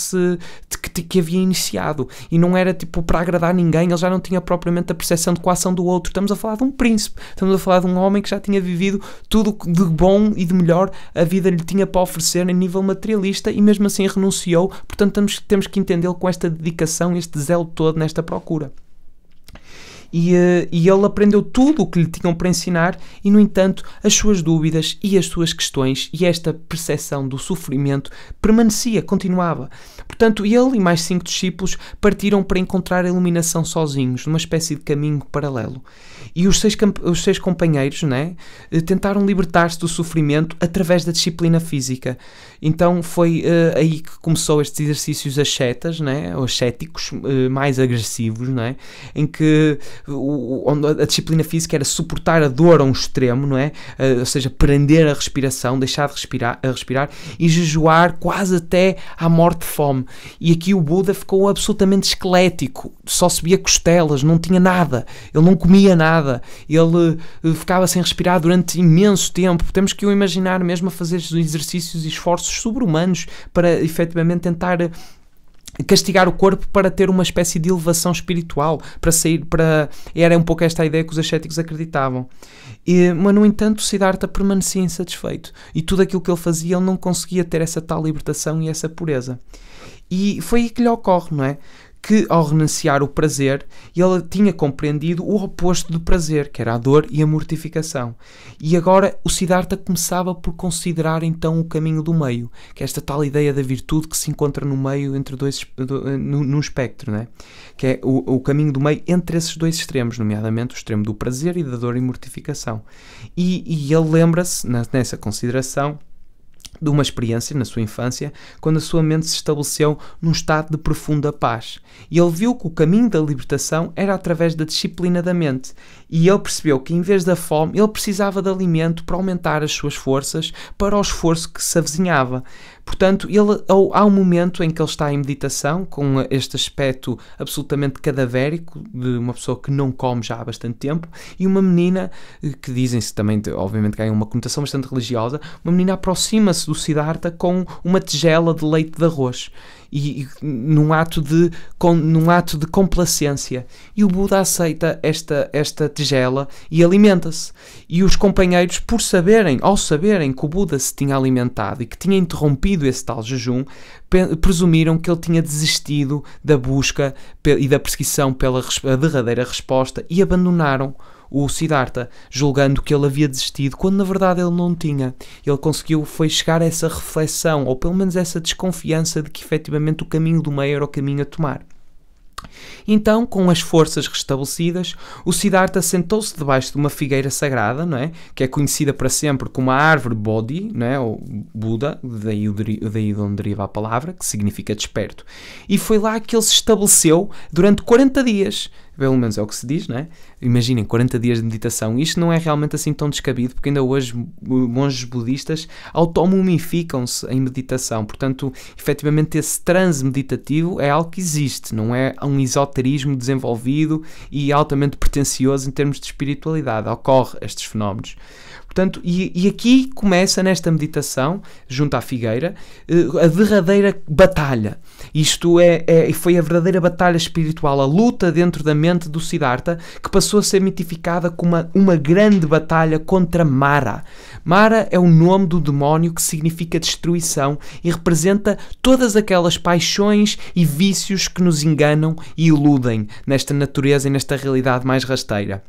que havia iniciado, e não era tipo para agradar ninguém. Ele já não tinha propriamente a percepção de coação do outro. Estamos a falar de um príncipe, estamos a falar de um homem que já tinha vivido tudo de bom e de melhor a vida lhe tinha para oferecer em nível materialista, e mesmo assim renunciou. Portanto, temos que entendê-lo com esta dedicação, este zelo todo nesta procura. E ele aprendeu tudo o que lhe tinham para ensinar, e no entanto as suas dúvidas e as suas questões e esta percepção do sofrimento continuava. Portanto, ele e mais 5 discípulos partiram para encontrar a iluminação sozinhos, numa espécie de caminho paralelo. E os seis companheiros, né, tentaram libertar-se do sofrimento através da disciplina física. Então foi aí que começou estes exercícios ascetas, né, ou ascéticos, mais agressivos, né, em que a disciplina física era suportar a dor a um extremo, não é? Ou seja, prender a respiração, deixar de respirar e jejuar quase até à morte de fome. E aqui o Buda ficou absolutamente esquelético, só se via costelas, não tinha nada, ele não comia nada, ele ficava sem respirar durante imenso tempo. Temos que o imaginar mesmo a fazer exercícios e esforços sobre-humanos para efetivamente tentar castigar o corpo para ter uma espécie de elevação espiritual, era um pouco esta a ideia que os ascéticos acreditavam. Mas no entanto Siddhartha permanecia insatisfeito, e tudo aquilo que ele fazia ele não conseguia ter essa tal libertação e essa pureza. E foi aí que lhe ocorre, não é? Que ao renunciar o prazer, ele tinha compreendido o oposto do prazer, que era a dor e a mortificação. E agora o Siddhartha começava por considerar então o caminho do meio, que é esta tal ideia da virtude que se encontra no meio entre num espectro, né? Que é o caminho do meio entre esses dois extremos, nomeadamente o extremo do prazer e da dor e mortificação. E ele lembra-se, nessa consideração, de uma experiência na sua infância, quando a sua mente se estabeleceu num estado de profunda paz. E ele viu que o caminho da libertação era através da disciplina da mente. E ele percebeu que, em vez da fome, ele precisava de alimento para aumentar as suas forças para o esforço que se avizinhava. Portanto, há um momento em que ele está em meditação, com este aspecto absolutamente cadavérico, de uma pessoa que não come já há bastante tempo, e uma menina, que dizem-se também, obviamente ganha uma conotação bastante religiosa, uma menina aproxima-se do Siddhartha com uma tigela de leite de arroz, e num ato de complacência. E o Buda aceita esta tigela e alimenta-se. E os companheiros, ao saberem que o Buda se tinha alimentado e que tinha interrompido esse tal jejum, presumiram que ele tinha desistido da busca e da perseguição pela derradeira resposta e abandonaram o Siddhartha, julgando que ele havia desistido, quando na verdade ele não tinha. Ele conseguiu chegar a essa reflexão, ou pelo menos essa desconfiança de que efetivamente o caminho do meio era o caminho a tomar. Então, com as forças restabelecidas, o Siddhartha sentou-se debaixo de uma figueira sagrada, não é? Que é conhecida para sempre como a árvore Bodhi, não é? Ou Buda, daí de onde deriva a palavra, que significa desperto. E foi lá que ele se estabeleceu durante 40 dias. Pelo menos é o que se diz, não é? Imaginem, 40 dias de meditação. Isto não é realmente assim tão descabido, porque ainda hoje monges budistas automumificam-se em meditação. Portanto, efetivamente, esse transe meditativo é algo que existe, não é um esoterismo desenvolvido e altamente pretencioso em termos de espiritualidade. Ocorre estes fenómenos. Portanto, e aqui começa nesta meditação, junto à figueira, a derradeira batalha. Isto foi a verdadeira batalha espiritual, a luta dentro da mente do Siddhartha, que passou a ser mitificada como uma grande batalha contra Mara. Mara é o nome do demónio que significa destruição e representa todas aquelas paixões e vícios que nos enganam e iludem nesta natureza e nesta realidade mais rasteira.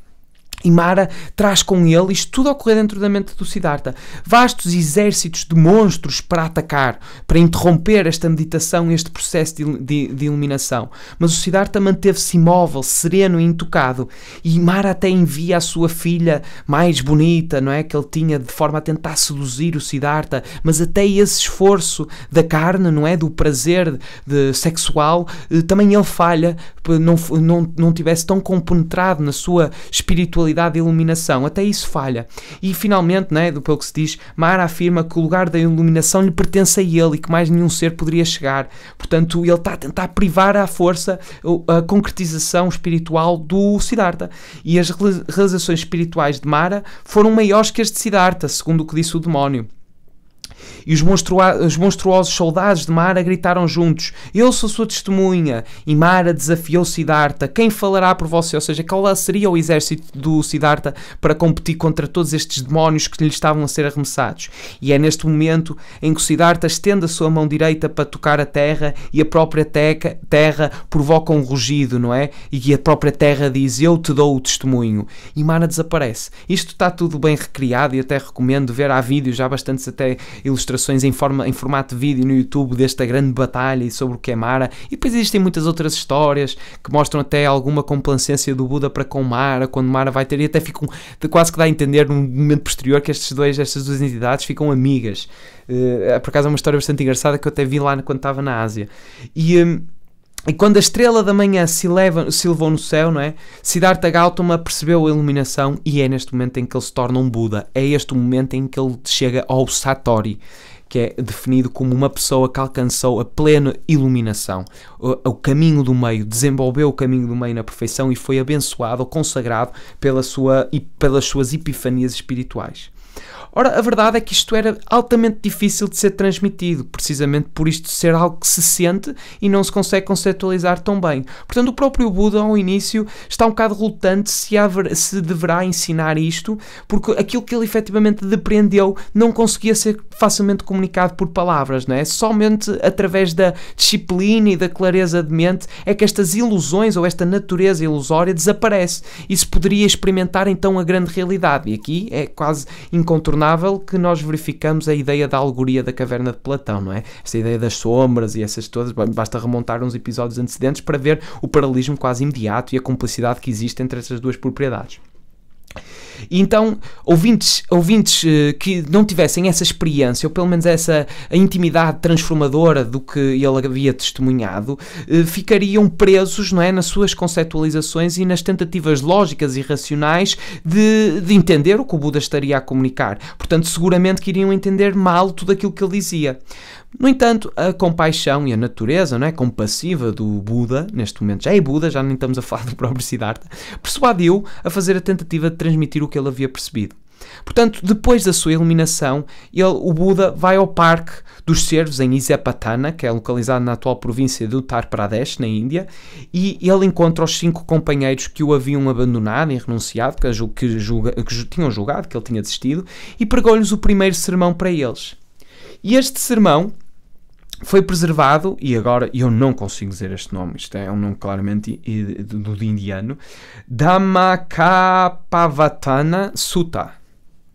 E Mara traz com ele, isto tudo a ocorrer dentro da mente do Siddhartha, vastos exércitos de monstros para atacar, para interromper esta meditação e este processo de iluminação. Mas o Siddhartha manteve-se imóvel, sereno e intocado. E Mara até envia a sua filha mais bonita, não é? Que ele tinha, de forma a tentar seduzir o Siddhartha, mas até esse esforço da carne, não é? Do prazer sexual, também ele falha, não tivesse tão compenetrado na sua espiritualidade e iluminação, até isso falha. E finalmente, né, pelo que se diz, Mara afirma que o lugar da iluminação lhe pertence a ele e que mais nenhum ser poderia chegar. Portanto, ele está a tentar privar à força a concretização espiritual do Siddhartha. E as realizações espirituais de Mara foram maiores que as de Siddhartha, segundo o que disse o demónio. E os monstruosos soldados de Mara gritaram juntos: eu sou sua testemunha. E Mara desafiou Siddhartha: quem falará por você? Ou seja, qual seria o exército do Siddhartha para competir contra todos estes demónios que lhe estavam a ser arremessados? E é neste momento em que o Siddhartha estende a sua mão direita para tocar a terra e a própria terra provoca um rugido, não é? E a própria terra diz: eu te dou o testemunho. E Mara desaparece. Isto está tudo bem recriado e até recomendo ver. Há vídeos, já bastantes até ilustrações em formato de vídeo no YouTube desta grande batalha e sobre o que é Mara. E depois existem muitas outras histórias que mostram até alguma complacência do Buda para com Mara, quando Mara vai ter, e até ficam, quase que dá a entender num momento posterior que estas duas entidades ficam amigas. Por acaso é uma história bastante engraçada que eu até vi lá quando estava na Ásia. E quando a estrela da manhã se elevou no céu, não é? Siddhartha Gautama percebeu a iluminação e é neste momento em que ele se torna um Buda. É este o momento em que ele chega ao Satori, que é definido como uma pessoa que alcançou a plena iluminação. O caminho do meio, desenvolveu o caminho do meio na perfeição e foi abençoado ou consagrado pelas suas epifanias espirituais. Ora, a verdade é que isto era altamente difícil de ser transmitido, precisamente por isto ser algo que se sente e não se consegue conceptualizar tão bem. Portanto, o próprio Buda, ao início, está um bocado relutante se deverá ensinar isto, porque aquilo que ele efetivamente depreendeu não conseguia ser facilmente comunicado por palavras, não é? Somente através da disciplina e da clareza de mente é que estas ilusões ou esta natureza ilusória desaparece e se poderia experimentar então a grande realidade. E aqui é quase incontornável que nós verificamos a ideia da alegoria da caverna de Platão, não é? Esta ideia das sombras e essas todas, basta remontar uns episódios antecedentes para ver o paralelismo quase imediato e a cumplicidade que existe entre essas duas propriedades. E então, ouvintes que não tivessem essa experiência, ou pelo menos essa a intimidade transformadora do que ele havia testemunhado, ficariam presos, não é, nas suas conceptualizações e nas tentativas lógicas e racionais de entender o que o Buda estaria a comunicar. Portanto, seguramente que iriam entender mal tudo aquilo que ele dizia. No entanto, a compaixão e a natureza, não é, compassiva do Buda, neste momento já é Buda, já nem estamos a falar do próprio Siddhartha, persuadiu a fazer a tentativa de transmitir o que ele havia percebido. Portanto, depois da sua iluminação, o Buda vai ao Parque dos Cervos em Isapatana, que é localizado na atual província de Uttar Pradesh, na Índia, e ele encontra os 5 companheiros que o haviam abandonado e renunciado, que tinham julgado que ele tinha desistido, e pregou-lhes o primeiro sermão para eles. E este sermão foi preservado, e agora eu não consigo dizer este nome, isto é um nome claramente do indiano, Dhammacappavatthana Sutta.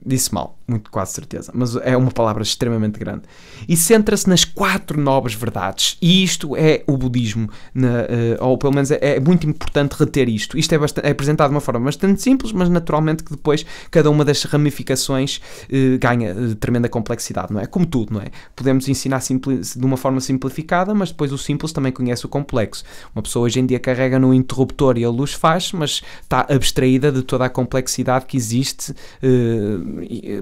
Disse mal, muito quase certeza, mas é uma palavra extremamente grande. E centra-se nas 4 nobres verdades. E isto é o budismo, ou pelo menos é muito importante reter isto. Isto é apresentado de uma forma bastante simples, mas naturalmente que depois cada uma das ramificações ganha tremenda complexidade, não é? Como tudo, não é? Podemos ensinar de uma forma simplificada, mas depois o simples também conhece o complexo. Uma pessoa hoje em dia carrega no interruptor e a luz faz, mas está abstraída de toda a complexidade que existe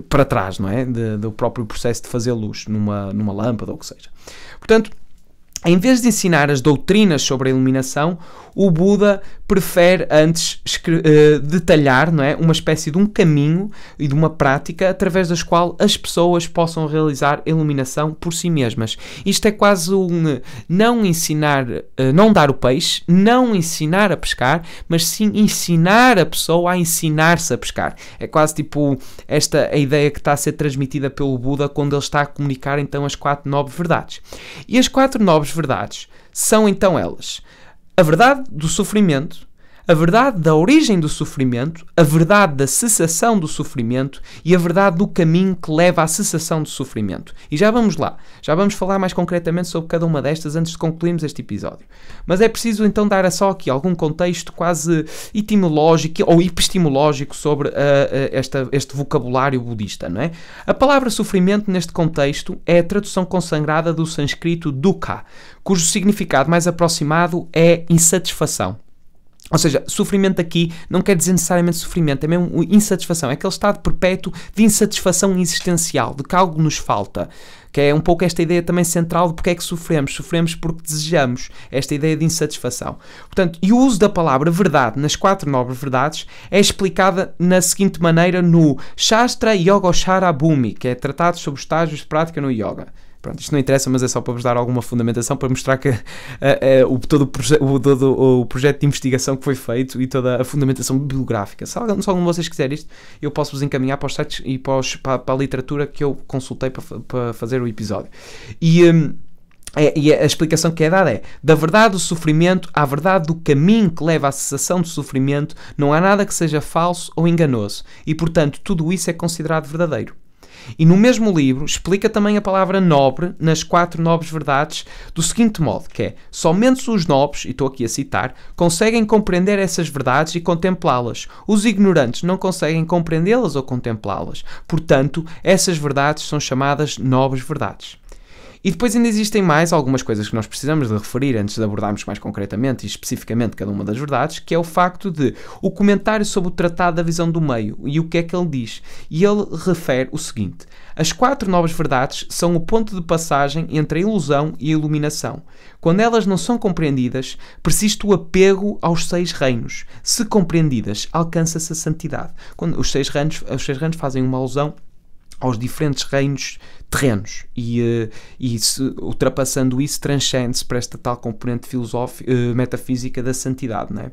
para trás, não é? Do próprio processo de fazer luz numa lâmpada ou o que seja. Portanto, em vez de ensinar as doutrinas sobre a iluminação, o Buda prefere antes detalhar, não é, uma espécie de um caminho e de uma prática através das quais as pessoas possam realizar a iluminação por si mesmas. Isto é quase não ensinar, não dar o peixe, não ensinar a pescar, mas sim ensinar a pessoa a ensinar-se a pescar. É quase tipo a ideia que está a ser transmitida pelo Buda quando ele está a comunicar então as 4 nobres verdades. E as 4 nobres verdades são então elas: a verdade do sofrimento, a verdade da origem do sofrimento, a verdade da cessação do sofrimento e a verdade do caminho que leva à cessação do sofrimento. E já vamos lá, já vamos falar mais concretamente sobre cada uma destas antes de concluirmos este episódio. Mas é preciso então dar só aqui algum contexto quase etimológico ou epistemológico sobre este vocabulário budista, não é? A palavra sofrimento neste contexto é a tradução consagrada do sânscrito dukkha, cujo significado mais aproximado é insatisfação. Ou seja, sofrimento aqui não quer dizer necessariamente sofrimento, é mesmo insatisfação, é aquele estado perpétuo de insatisfação existencial, de que algo nos falta, que é um pouco esta ideia também central de porque é que sofremos. Sofremos porque desejamos, esta ideia de insatisfação. Portanto, e o uso da palavra verdade nas 4 nobres verdades é explicada na seguinte maneira no Shastra Yogoshara Bhumi, que é tratado sobre os estágios de prática no yoga. Pronto, isto não interessa, mas é só para vos dar alguma fundamentação, para mostrar que todo o projeto de investigação que foi feito e toda a fundamentação bibliográfica. Se algum de vocês quiser isto, eu posso vos encaminhar para os sites e para a literatura que eu consultei para fazer o episódio. E a explicação que é dada é: da verdade do sofrimento à verdade do caminho que leva à cessação do sofrimento, não há nada que seja falso ou enganoso, e portanto tudo isso é considerado verdadeiro. E no mesmo livro explica também a palavra nobre nas 4 nobres verdades do seguinte modo, que é: somente os nobres, e estou aqui a citar, conseguem compreender essas verdades e contemplá-las. Os ignorantes não conseguem compreendê-las ou contemplá-las. Portanto, essas verdades são chamadas nobres verdades. E depois ainda existem mais algumas coisas que nós precisamos de referir antes de abordarmos mais concretamente e especificamente cada uma das verdades, que é o facto de o comentário sobre o Tratado da Visão do Meio e o que é que ele diz. E ele refere o seguinte: as 4 nobres verdades são o ponto de passagem entre a ilusão e a iluminação. Quando elas não são compreendidas, persiste o apego aos 6 reinos. Se compreendidas, alcança-se a santidade. Quando os 6 reinos fazem uma alusão aos diferentes reinos terrenos e ultrapassando isso, transcende-se para esta tal componente metafísica da santidade, não é?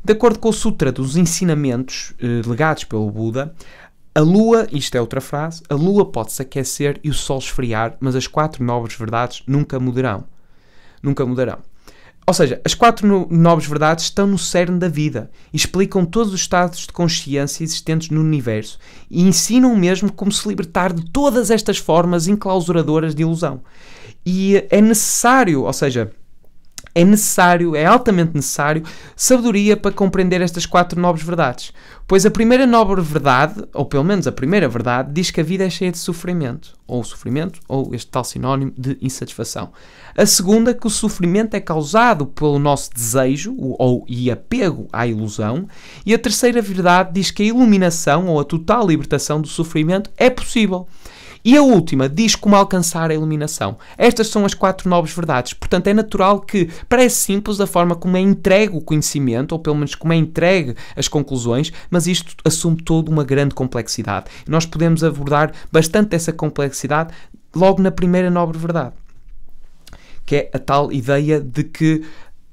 De acordo com o Sutra dos ensinamentos legados pelo Buda, a lua, isto é outra frase, a lua pode-se aquecer e o sol esfriar, mas as 4 nobres verdades nunca mudarão. Nunca mudarão. Ou seja, as 4 nobres verdades estão no cerne da vida, explicam todos os estados de consciência existentes no universo e ensinam mesmo como se libertar de todas estas formas enclausuradoras de ilusão. E é necessário, ou seja, é altamente necessário, sabedoria para compreender estas 4 nobres verdades. Pois a primeira nobre verdade, ou pelo menos a primeira verdade, diz que a vida é cheia de sofrimento, ou este tal sinónimo de insatisfação. A segunda, que o sofrimento é causado pelo nosso desejo e apego à ilusão. E a terceira verdade diz que a iluminação, ou a total libertação do sofrimento, é possível. E a última diz como alcançar a iluminação. Estas são as 4 nobres verdades. Portanto, é natural que parece simples a forma como é entregue o conhecimento, ou pelo menos como é entregue as conclusões, mas isto assume toda uma grande complexidade. Nós podemos abordar bastante essa complexidade logo na primeira nobre verdade, que é a tal ideia de que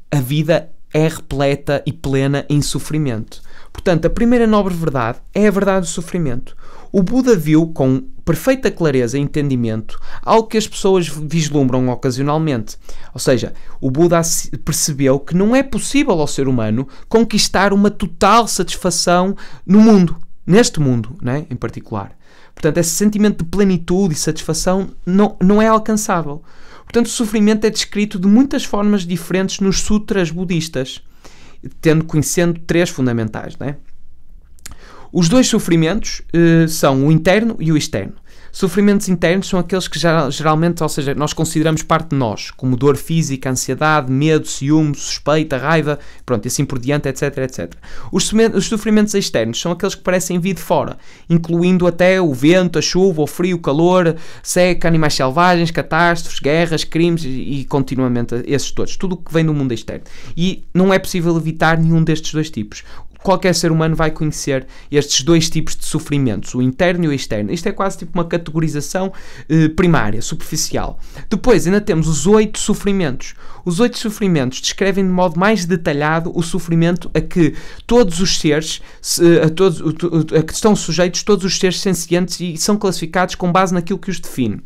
a vida é repleta e plena em sofrimento. Portanto, a primeira nobre verdade é a verdade do sofrimento. O Buda viu com perfeita clareza e entendimento algo que as pessoas vislumbram ocasionalmente. Ou seja, o Buda percebeu que não é possível ao ser humano conquistar uma total satisfação no mundo, neste mundo, né, em particular. Portanto, esse sentimento de plenitude e satisfação não é alcançável. Portanto, o sofrimento é descrito de muitas formas diferentes nos sutras budistas, conhecendo 3 fundamentais, né? Os 2 sofrimentos são o interno e o externo. Sofrimentos internos são aqueles que geralmente, ou seja, nós consideramos parte de nós, como dor física, ansiedade, medo, ciúme, suspeita, raiva, pronto, e assim por diante, etc, etc. Os sofrimentos externos são aqueles que parecem vir de fora, incluindo até o vento, a chuva, o frio, o calor, seca, animais selvagens, catástrofes, guerras, crimes e continuamente esses todos. Tudo o que vem do mundo externo. E não é possível evitar nenhum destes 2 tipos. Qualquer ser humano vai conhecer estes 2 tipos de sofrimentos, o interno e o externo. Isto é quase tipo uma categorização primária, superficial. Depois ainda temos os 8 sofrimentos. Os 8 sofrimentos descrevem de modo mais detalhado o sofrimento a que todos os seres, a que estão sujeitos todos os seres sencientes e são classificados com base naquilo que os define.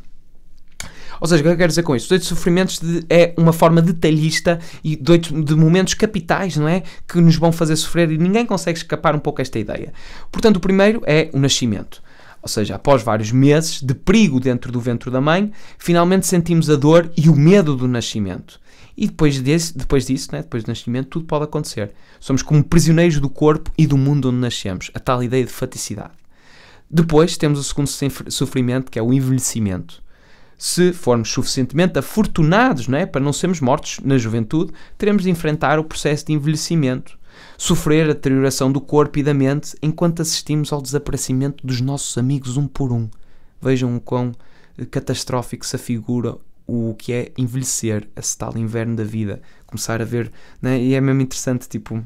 Ou seja, o que eu quero dizer com isto? Os 8 sofrimentos é uma forma detalhista e de momentos capitais, não é? Que nos vão fazer sofrer e ninguém consegue escapar um pouco a esta ideia. Portanto, o primeiro é o nascimento. Ou seja, após vários meses de perigo dentro do ventre da mãe, finalmente sentimos a dor e o medo do nascimento. E depois disso, né, depois do nascimento, tudo pode acontecer. Somos como prisioneiros do corpo e do mundo onde nascemos. A tal ideia de faticidade. Depois temos o segundo sofrimento, que é o envelhecimento. Se formos suficientemente afortunados, não é, para não sermos mortos na juventude, teremos de enfrentar o processo de envelhecimento, sofrer a deterioração do corpo e da mente enquanto assistimos ao desaparecimento dos nossos amigos um por um. Vejam o quão catastrófico se afigura o que é envelhecer, esse tal inverno da vida. Começar a ver, né, e é mesmo interessante, tipo,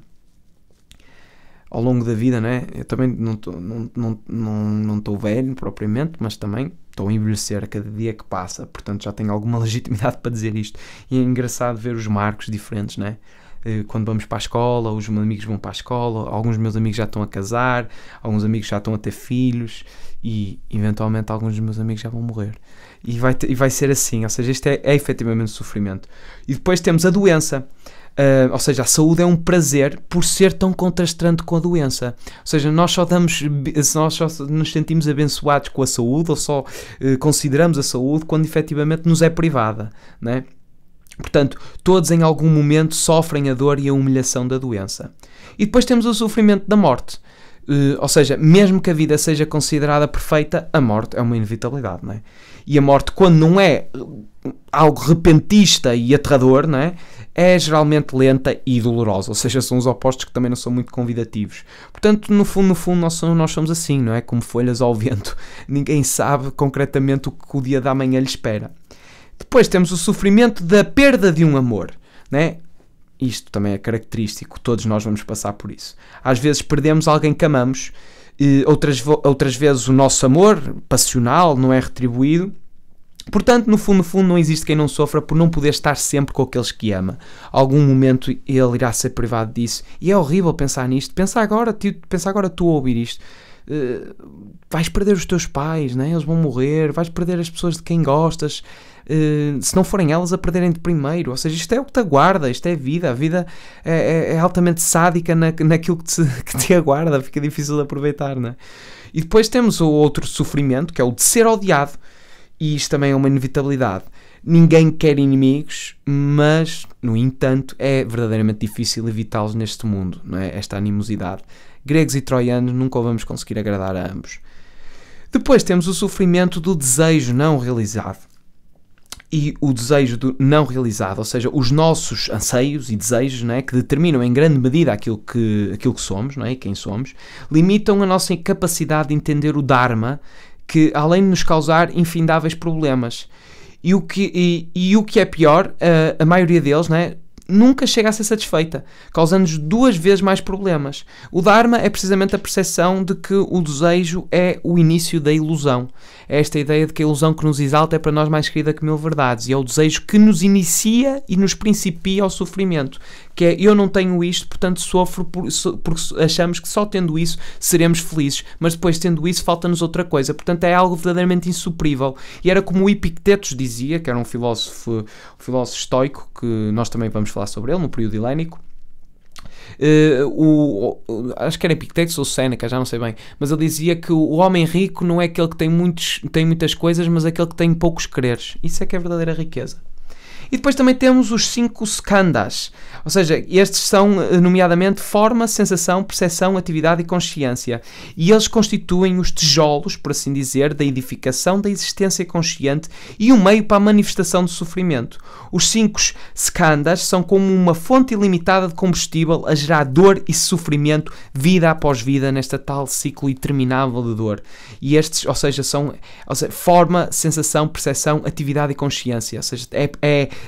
ao longo da vida, né, eu também não estou velho propriamente, mas também estou a envelhecer a cada dia que passa, portanto já tenho alguma legitimidade para dizer isto. E é engraçado ver os marcos diferentes, né? Quando vamos para a escola, os meus amigos vão para a escola, alguns dos meus amigos já estão a casar, alguns amigos já estão a ter filhos e eventualmente alguns dos meus amigos já vão morrer. E vai ser assim, ou seja, isto é efetivamente sofrimento. E depois temos a doença. Ou seja, a saúde é um prazer por ser tão contrastante com a doença. Ou seja, nós só nos sentimos abençoados com a saúde, ou só consideramos a saúde quando efetivamente nos é privada, não é? Portanto, todos em algum momento sofrem a dor e a humilhação da doença. E depois temos o sofrimento da morte. Ou seja, mesmo que a vida seja considerada perfeita, a morte é uma inevitabilidade, não é? E a morte, quando não é algo repentista e aterrador, não é? É geralmente lenta e dolorosa, ou seja, são os opostos que também não são muito convidativos. Portanto, no fundo, nós somos assim, não é? Como folhas ao vento. Ninguém sabe concretamente o que o dia da manhã lhe espera. Depois temos o sofrimento da perda de um amor, não é? Isto também é característico, todos nós vamos passar por isso. Às vezes perdemos alguém que amamos outras vezes o nosso amor passional não é retribuído. Portanto, no fundo, não existe quem não sofra por não poder estar sempre com aqueles que ama. Algum momento ele irá ser privado disso. E é horrível pensar nisto. Pensa agora tu a ouvir isto. Vais perder os teus pais, né? Eles vão morrer. Vais perder as pessoas de quem gostas. Se não forem elas a perderem-te primeiro. Ou seja, isto é o que te aguarda. Isto é vida. A vida é altamente sádica naquilo que te aguarda. Fica difícil de aproveitar, né? E depois temos o outro sofrimento, que é o de ser odiado. E isto também é uma inevitabilidade. Ninguém quer inimigos, mas, no entanto, é verdadeiramente difícil evitá-los neste mundo, não é? Esta animosidade. Gregos e troianos nunca o vamos conseguir agradar a ambos. Depois temos o sofrimento do desejo não realizado. E o desejo do não realizado, ou seja, os nossos anseios e desejos, não é, que determinam em grande medida aquilo que somos, não é, e quem somos, limitam a nossa capacidade de entender o Dharma, que além de nos causar infindáveis problemas. E o que é pior, a maioria deles, né, nunca chega a ser satisfeita, causando-nos 2 vezes mais problemas. O Dharma é precisamente a percepção de que o desejo é o início da ilusão. É esta ideia de que a ilusão que nos exalta é para nós mais querida que 1000 verdades. E é o desejo que nos inicia e nos principia ao sofrimento. Que é, eu não tenho isto, portanto sofro porque achamos que só tendo isso seremos felizes. Mas depois tendo isso falta-nos outra coisa. Portanto é algo verdadeiramente insuprível. E era como o Epictetos dizia, que era um filósofo estoico, que nós também vamos falar sobre ele no período helénico. Acho que era Epictetos ou Séneca, já não sei bem, mas ele dizia que o homem rico não é aquele que tem muitas coisas, mas aquele que tem poucos quereres. Isso é que é a verdadeira riqueza. E depois também temos os 5 skandhas, ou seja, estes são nomeadamente forma, sensação, percepção, atividade e consciência. E eles constituem os tijolos, por assim dizer, da edificação da existência consciente e um meio para a manifestação do sofrimento. Os 5 skandhas são como uma fonte ilimitada de combustível a gerar dor e sofrimento, vida após vida, nesta tal ciclo interminável de dor. E estes, ou seja, são forma, sensação, percepção, atividade e consciência. Ou seja,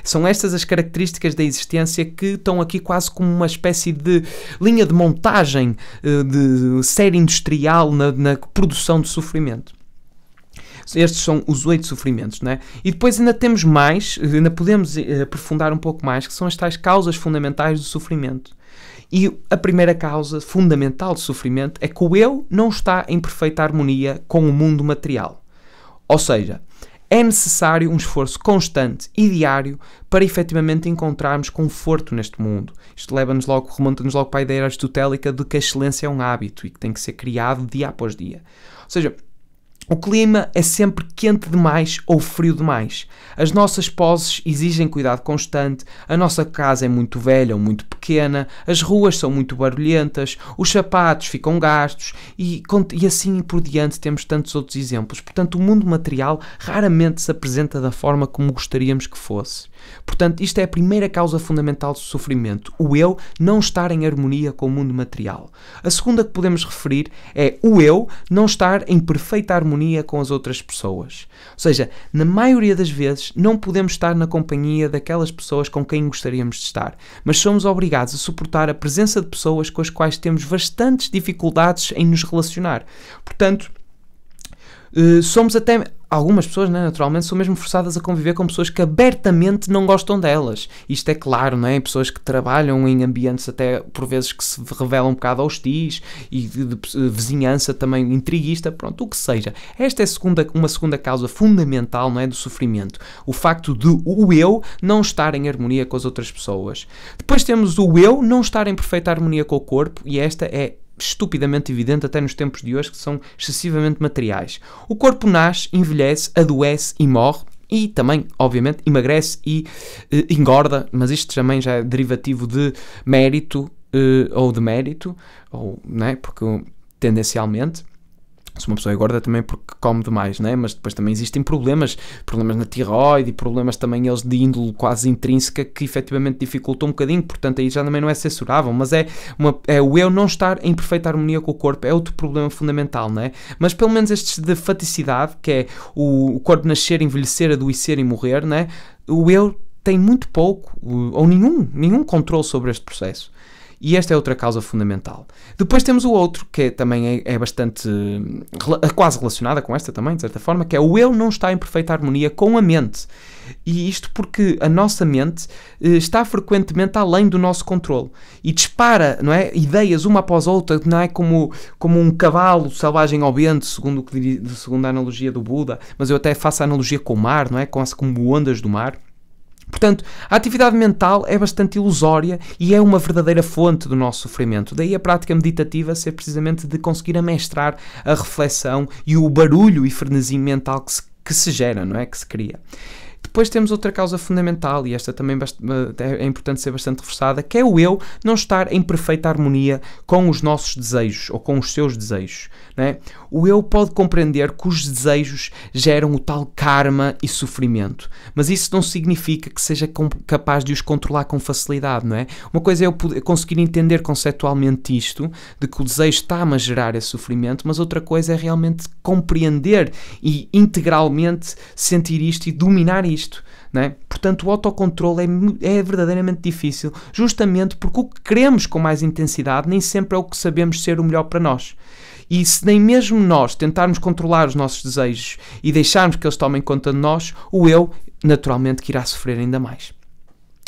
são estas as características da existência que estão aqui quase como uma espécie de linha de montagem de série industrial na produção de sofrimento. Estes são os 8 sofrimentos, não é? E depois ainda temos mais, ainda podemos aprofundar um pouco mais, que são as tais causas fundamentais do sofrimento. E a primeira causa fundamental de sofrimento é que o eu não está em perfeita harmonia com o mundo material. Ou seja, é necessário um esforço constante e diário para efetivamente encontrarmos conforto neste mundo. Isto remonta-nos logo para a ideia aristotélica de que a excelência é um hábito e que tem que ser criado dia após dia. Ou seja, o clima é sempre quente demais ou frio demais. As nossas posses exigem cuidado constante, a nossa casa é muito velha ou muito pequena, as ruas são muito barulhentas, os sapatos ficam gastos e assim por diante temos tantos outros exemplos. Portanto, o mundo material raramente se apresenta da forma como gostaríamos que fosse. Portanto, isto é a primeira causa fundamental do sofrimento, o eu não estar em harmonia com o mundo material. A segunda que podemos referir é o eu não estar em perfeita harmonia com as outras pessoas. Ou seja, na maioria das vezes não podemos estar na companhia daquelas pessoas com quem gostaríamos de estar, mas somos obrigados a suportar a presença de pessoas com as quais temos bastantes dificuldades em nos relacionar. Portanto, somos até... Algumas pessoas, né, naturalmente, são mesmo forçadas a conviver com pessoas que abertamente não gostam delas. Isto é claro, não é? Pessoas que trabalham em ambientes até, por vezes, que se revelam um bocado hostis e de vizinhança também intriguista, pronto, o que seja. Esta é uma segunda causa fundamental, não é, do sofrimento. O facto de o eu não estar em harmonia com as outras pessoas. Depois temos o eu não estar em perfeita harmonia com o corpo, e esta é estupidamente evidente até nos tempos de hoje, que são excessivamente materiais. O corpo nasce, envelhece, adoece e morre, e também, obviamente, emagrece e engorda, mas isto também já é derivativo de mérito ou de mérito, ou, não é? Porque tendencialmente, se uma pessoa engorda também porque come demais, né? Mas depois também existem problemas na tireoide e problemas também eles de índole quase intrínseca que efetivamente dificultam um bocadinho, portanto aí já também não é censurável, mas é o eu não estar em perfeita harmonia com o corpo, é outro problema fundamental, né? Mas pelo menos estes de faticidade, que é o corpo nascer, envelhecer, adoecer e morrer, né? O eu tem muito pouco ou nenhum controle sobre este processo. E esta é outra causa fundamental. Depois temos o outro, que também é bastante, quase relacionada com esta também, de certa forma, que é o eu não está em perfeita harmonia com a mente. E isto porque a nossa mente está frequentemente além do nosso controle e dispara, não é, ideias uma após outra, não é, como um cavalo selvagem ao vento, segundo a analogia do Buda, mas eu até faço a analogia com o mar, não é, quase como ondas do mar. Portanto, a atividade mental é bastante ilusória e é uma verdadeira fonte do nosso sofrimento. Daí a prática meditativa ser precisamente de conseguir amestrar a reflexão e o barulho e frenesi mental que se gera, não é? Que se cria. Depois temos outra causa fundamental, e esta também é importante ser bastante reforçada, que é o eu não estar em perfeita harmonia com os nossos desejos, ou com os seus desejos. Não é? O eu pode compreender que os desejos geram o tal karma e sofrimento, mas isso não significa que seja capaz de os controlar com facilidade, não é? Uma coisa é eu conseguir entender conceptualmente isto, de que o desejo está-me a gerar esse sofrimento, mas outra coisa é realmente compreender e integralmente sentir isto e dominar isto. Não é? Portanto, o autocontrole é verdadeiramente difícil, justamente porque o que queremos com mais intensidade nem sempre é o que sabemos ser o melhor para nós. E se nem mesmo nós tentarmos controlar os nossos desejos e deixarmos que eles tomem conta de nós, o eu, naturalmente, que irá sofrer ainda mais.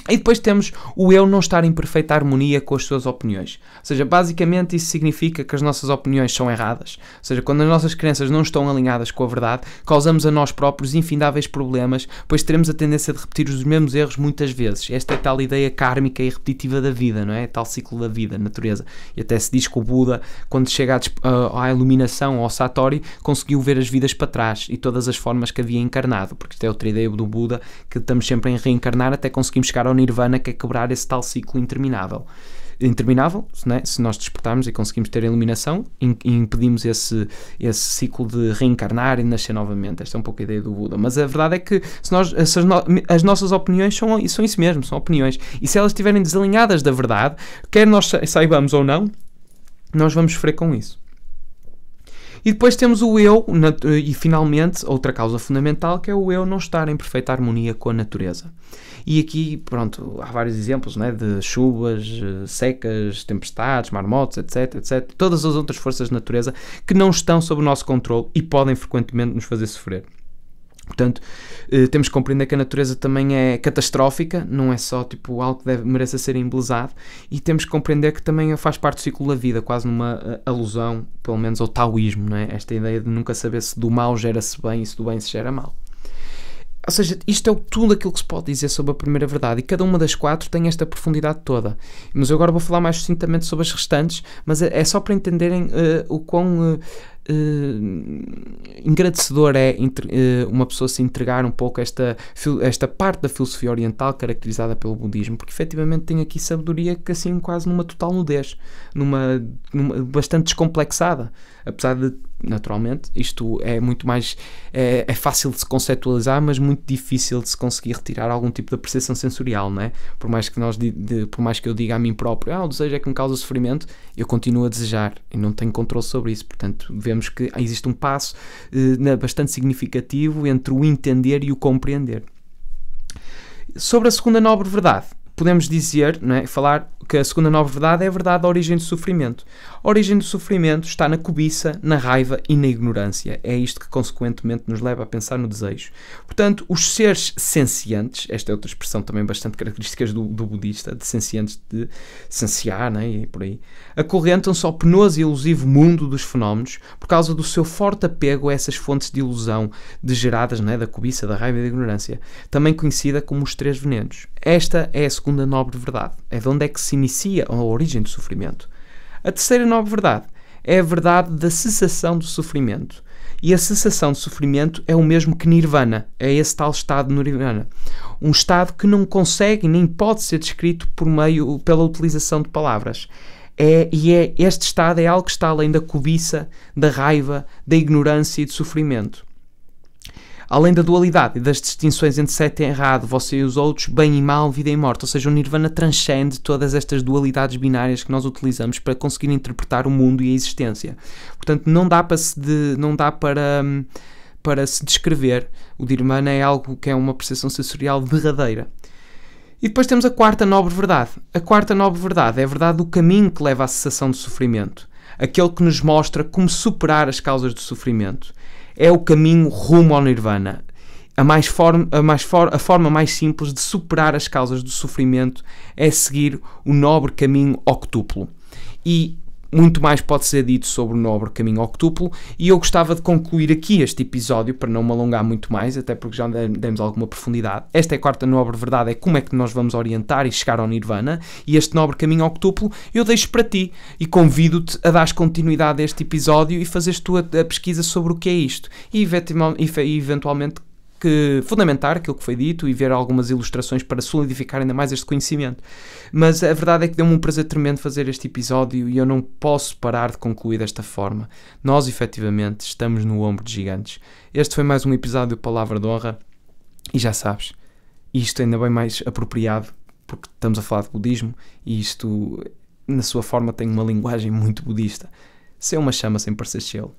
E depois temos o eu não estar em perfeita harmonia com as suas opiniões. Ou seja, basicamente isso significa que as nossas opiniões são erradas. Ou seja, quando as nossas crenças não estão alinhadas com a verdade, causamos a nós próprios infindáveis problemas, pois teremos a tendência de repetir os mesmos erros muitas vezes. Esta é tal ideia kármica e repetitiva da vida, não é? Tal ciclo da vida, natureza. E até se diz que o Buda, quando chega à iluminação, ao Satori, conseguiu ver as vidas para trás e todas as formas que havia encarnado. Porque isto é outra ideia do Buda, que estamos sempre em reencarnar até conseguimos chegar ao Nirvana, que é quebrar esse tal ciclo interminável, né? Se nós despertarmos e conseguimos ter a iluminação e impedimos esse ciclo de reencarnar e nascer novamente. Esta é um pouco a ideia do Buda, mas a verdade é que as nossas opiniões são isso mesmo, são opiniões, e se elas estiverem desalinhadas da verdade, quer nós saibamos ou não, nós vamos sofrer com isso. E depois temos o eu, e finalmente, outra causa fundamental, que é o eu não estar em perfeita harmonia com a natureza. E aqui, pronto, há vários exemplos, né, de chuvas, secas, tempestades, marmotos, etc, etc. Todas as outras forças de natureza que não estão sob o nosso controle e podem frequentemente nos fazer sofrer. Portanto, temos que compreender que a natureza também é catastrófica, não é só tipo algo que mereça ser embelezado, e temos que compreender que também faz parte do ciclo da vida, quase numa alusão, pelo menos ao taoísmo, não é? Esta ideia de nunca saber se do mal gera-se bem e se do bem se gera mal. Ou seja, isto é tudo aquilo que se pode dizer sobre a primeira verdade, e cada uma das quatro tem esta profundidade toda. Mas eu agora vou falar mais sucintamente sobre as restantes, mas é só para entenderem o quão engrandecedor é uma pessoa se entregar um pouco a esta parte da filosofia oriental caracterizada pelo budismo, porque efetivamente tem aqui sabedoria que assim quase numa total nudez, numa bastante descomplexada, apesar de, naturalmente, isto é muito mais é fácil de se conceptualizar, mas muito difícil de se conseguir retirar algum tipo de apreciação sensorial, não é? Por mais que eu diga a mim próprio, o desejo é que me causa sofrimento, eu continuo a desejar e não tenho controle sobre isso. Portanto, vemos que existe um passo bastante significativo entre o entender e o compreender. Sobre a segunda nobre verdade, podemos dizer, não é, falar que a segunda nobre verdade é a verdade da origem do sofrimento. A origem do sofrimento está na cobiça, na raiva e na ignorância. É isto que consequentemente nos leva a pensar no desejo. Portanto, os seres sencientes, esta é outra expressão também bastante característica do budista, de sencientes, de senciar, né, e por aí, acorrentam-se ao penoso e ilusivo mundo dos fenómenos por causa do seu forte apego a essas fontes de ilusão degeneradas, né, da cobiça, da raiva e da ignorância, também conhecida como os três venenos. Esta é a segunda nobre verdade. É de onde é que se inicia a origem do sofrimento. A terceira nobre verdade é a verdade da cessação do sofrimento. E a cessação do sofrimento é o mesmo que Nirvana, é esse tal estado de Nirvana. Um estado que não consegue nem pode ser descrito pela utilização de palavras. Este estado é algo que está além da cobiça, da raiva, da ignorância e do sofrimento. Além da dualidade e das distinções entre certo e errado, você e os outros, bem e mal, vida e morte. Ou seja, o Nirvana transcende todas estas dualidades binárias que nós utilizamos para conseguir interpretar o mundo e a existência. Portanto, não dá para se descrever. O Nirvana é algo que é uma percepção sensorial verdadeira. E depois temos a quarta nobre verdade. A quarta nobre verdade é a verdade do caminho que leva à cessação do sofrimento. Aquele que nos mostra como superar as causas do sofrimento. É o caminho rumo ao Nirvana. A forma mais simples de superar as causas do sofrimento é seguir o nobre caminho octuplo. E muito mais pode ser dito sobre o nobre caminho octuplo, e eu gostava de concluir aqui este episódio, para não me alongar muito mais, até porque já demos alguma profundidade. Esta é a quarta nobre verdade, é como é que nós vamos orientar e chegar ao Nirvana, e este nobre caminho octuplo eu deixo para ti, e convido-te a dar continuidade a este episódio e fazeres tu a pesquisa sobre o que é isto, e eventualmente que fundamentar aquilo que foi dito e ver algumas ilustrações para solidificar ainda mais este conhecimento. Mas a verdade é que deu-me um prazer tremendo fazer este episódio e eu não posso parar de concluir desta forma. Nós, efetivamente, estamos no ombro de gigantes. Este foi mais um episódio de Palavra de Honra e já sabes, isto ainda bem mais apropriado porque estamos a falar de budismo e isto, na sua forma, tem uma linguagem muito budista. Ser uma chama sem parecer gelo.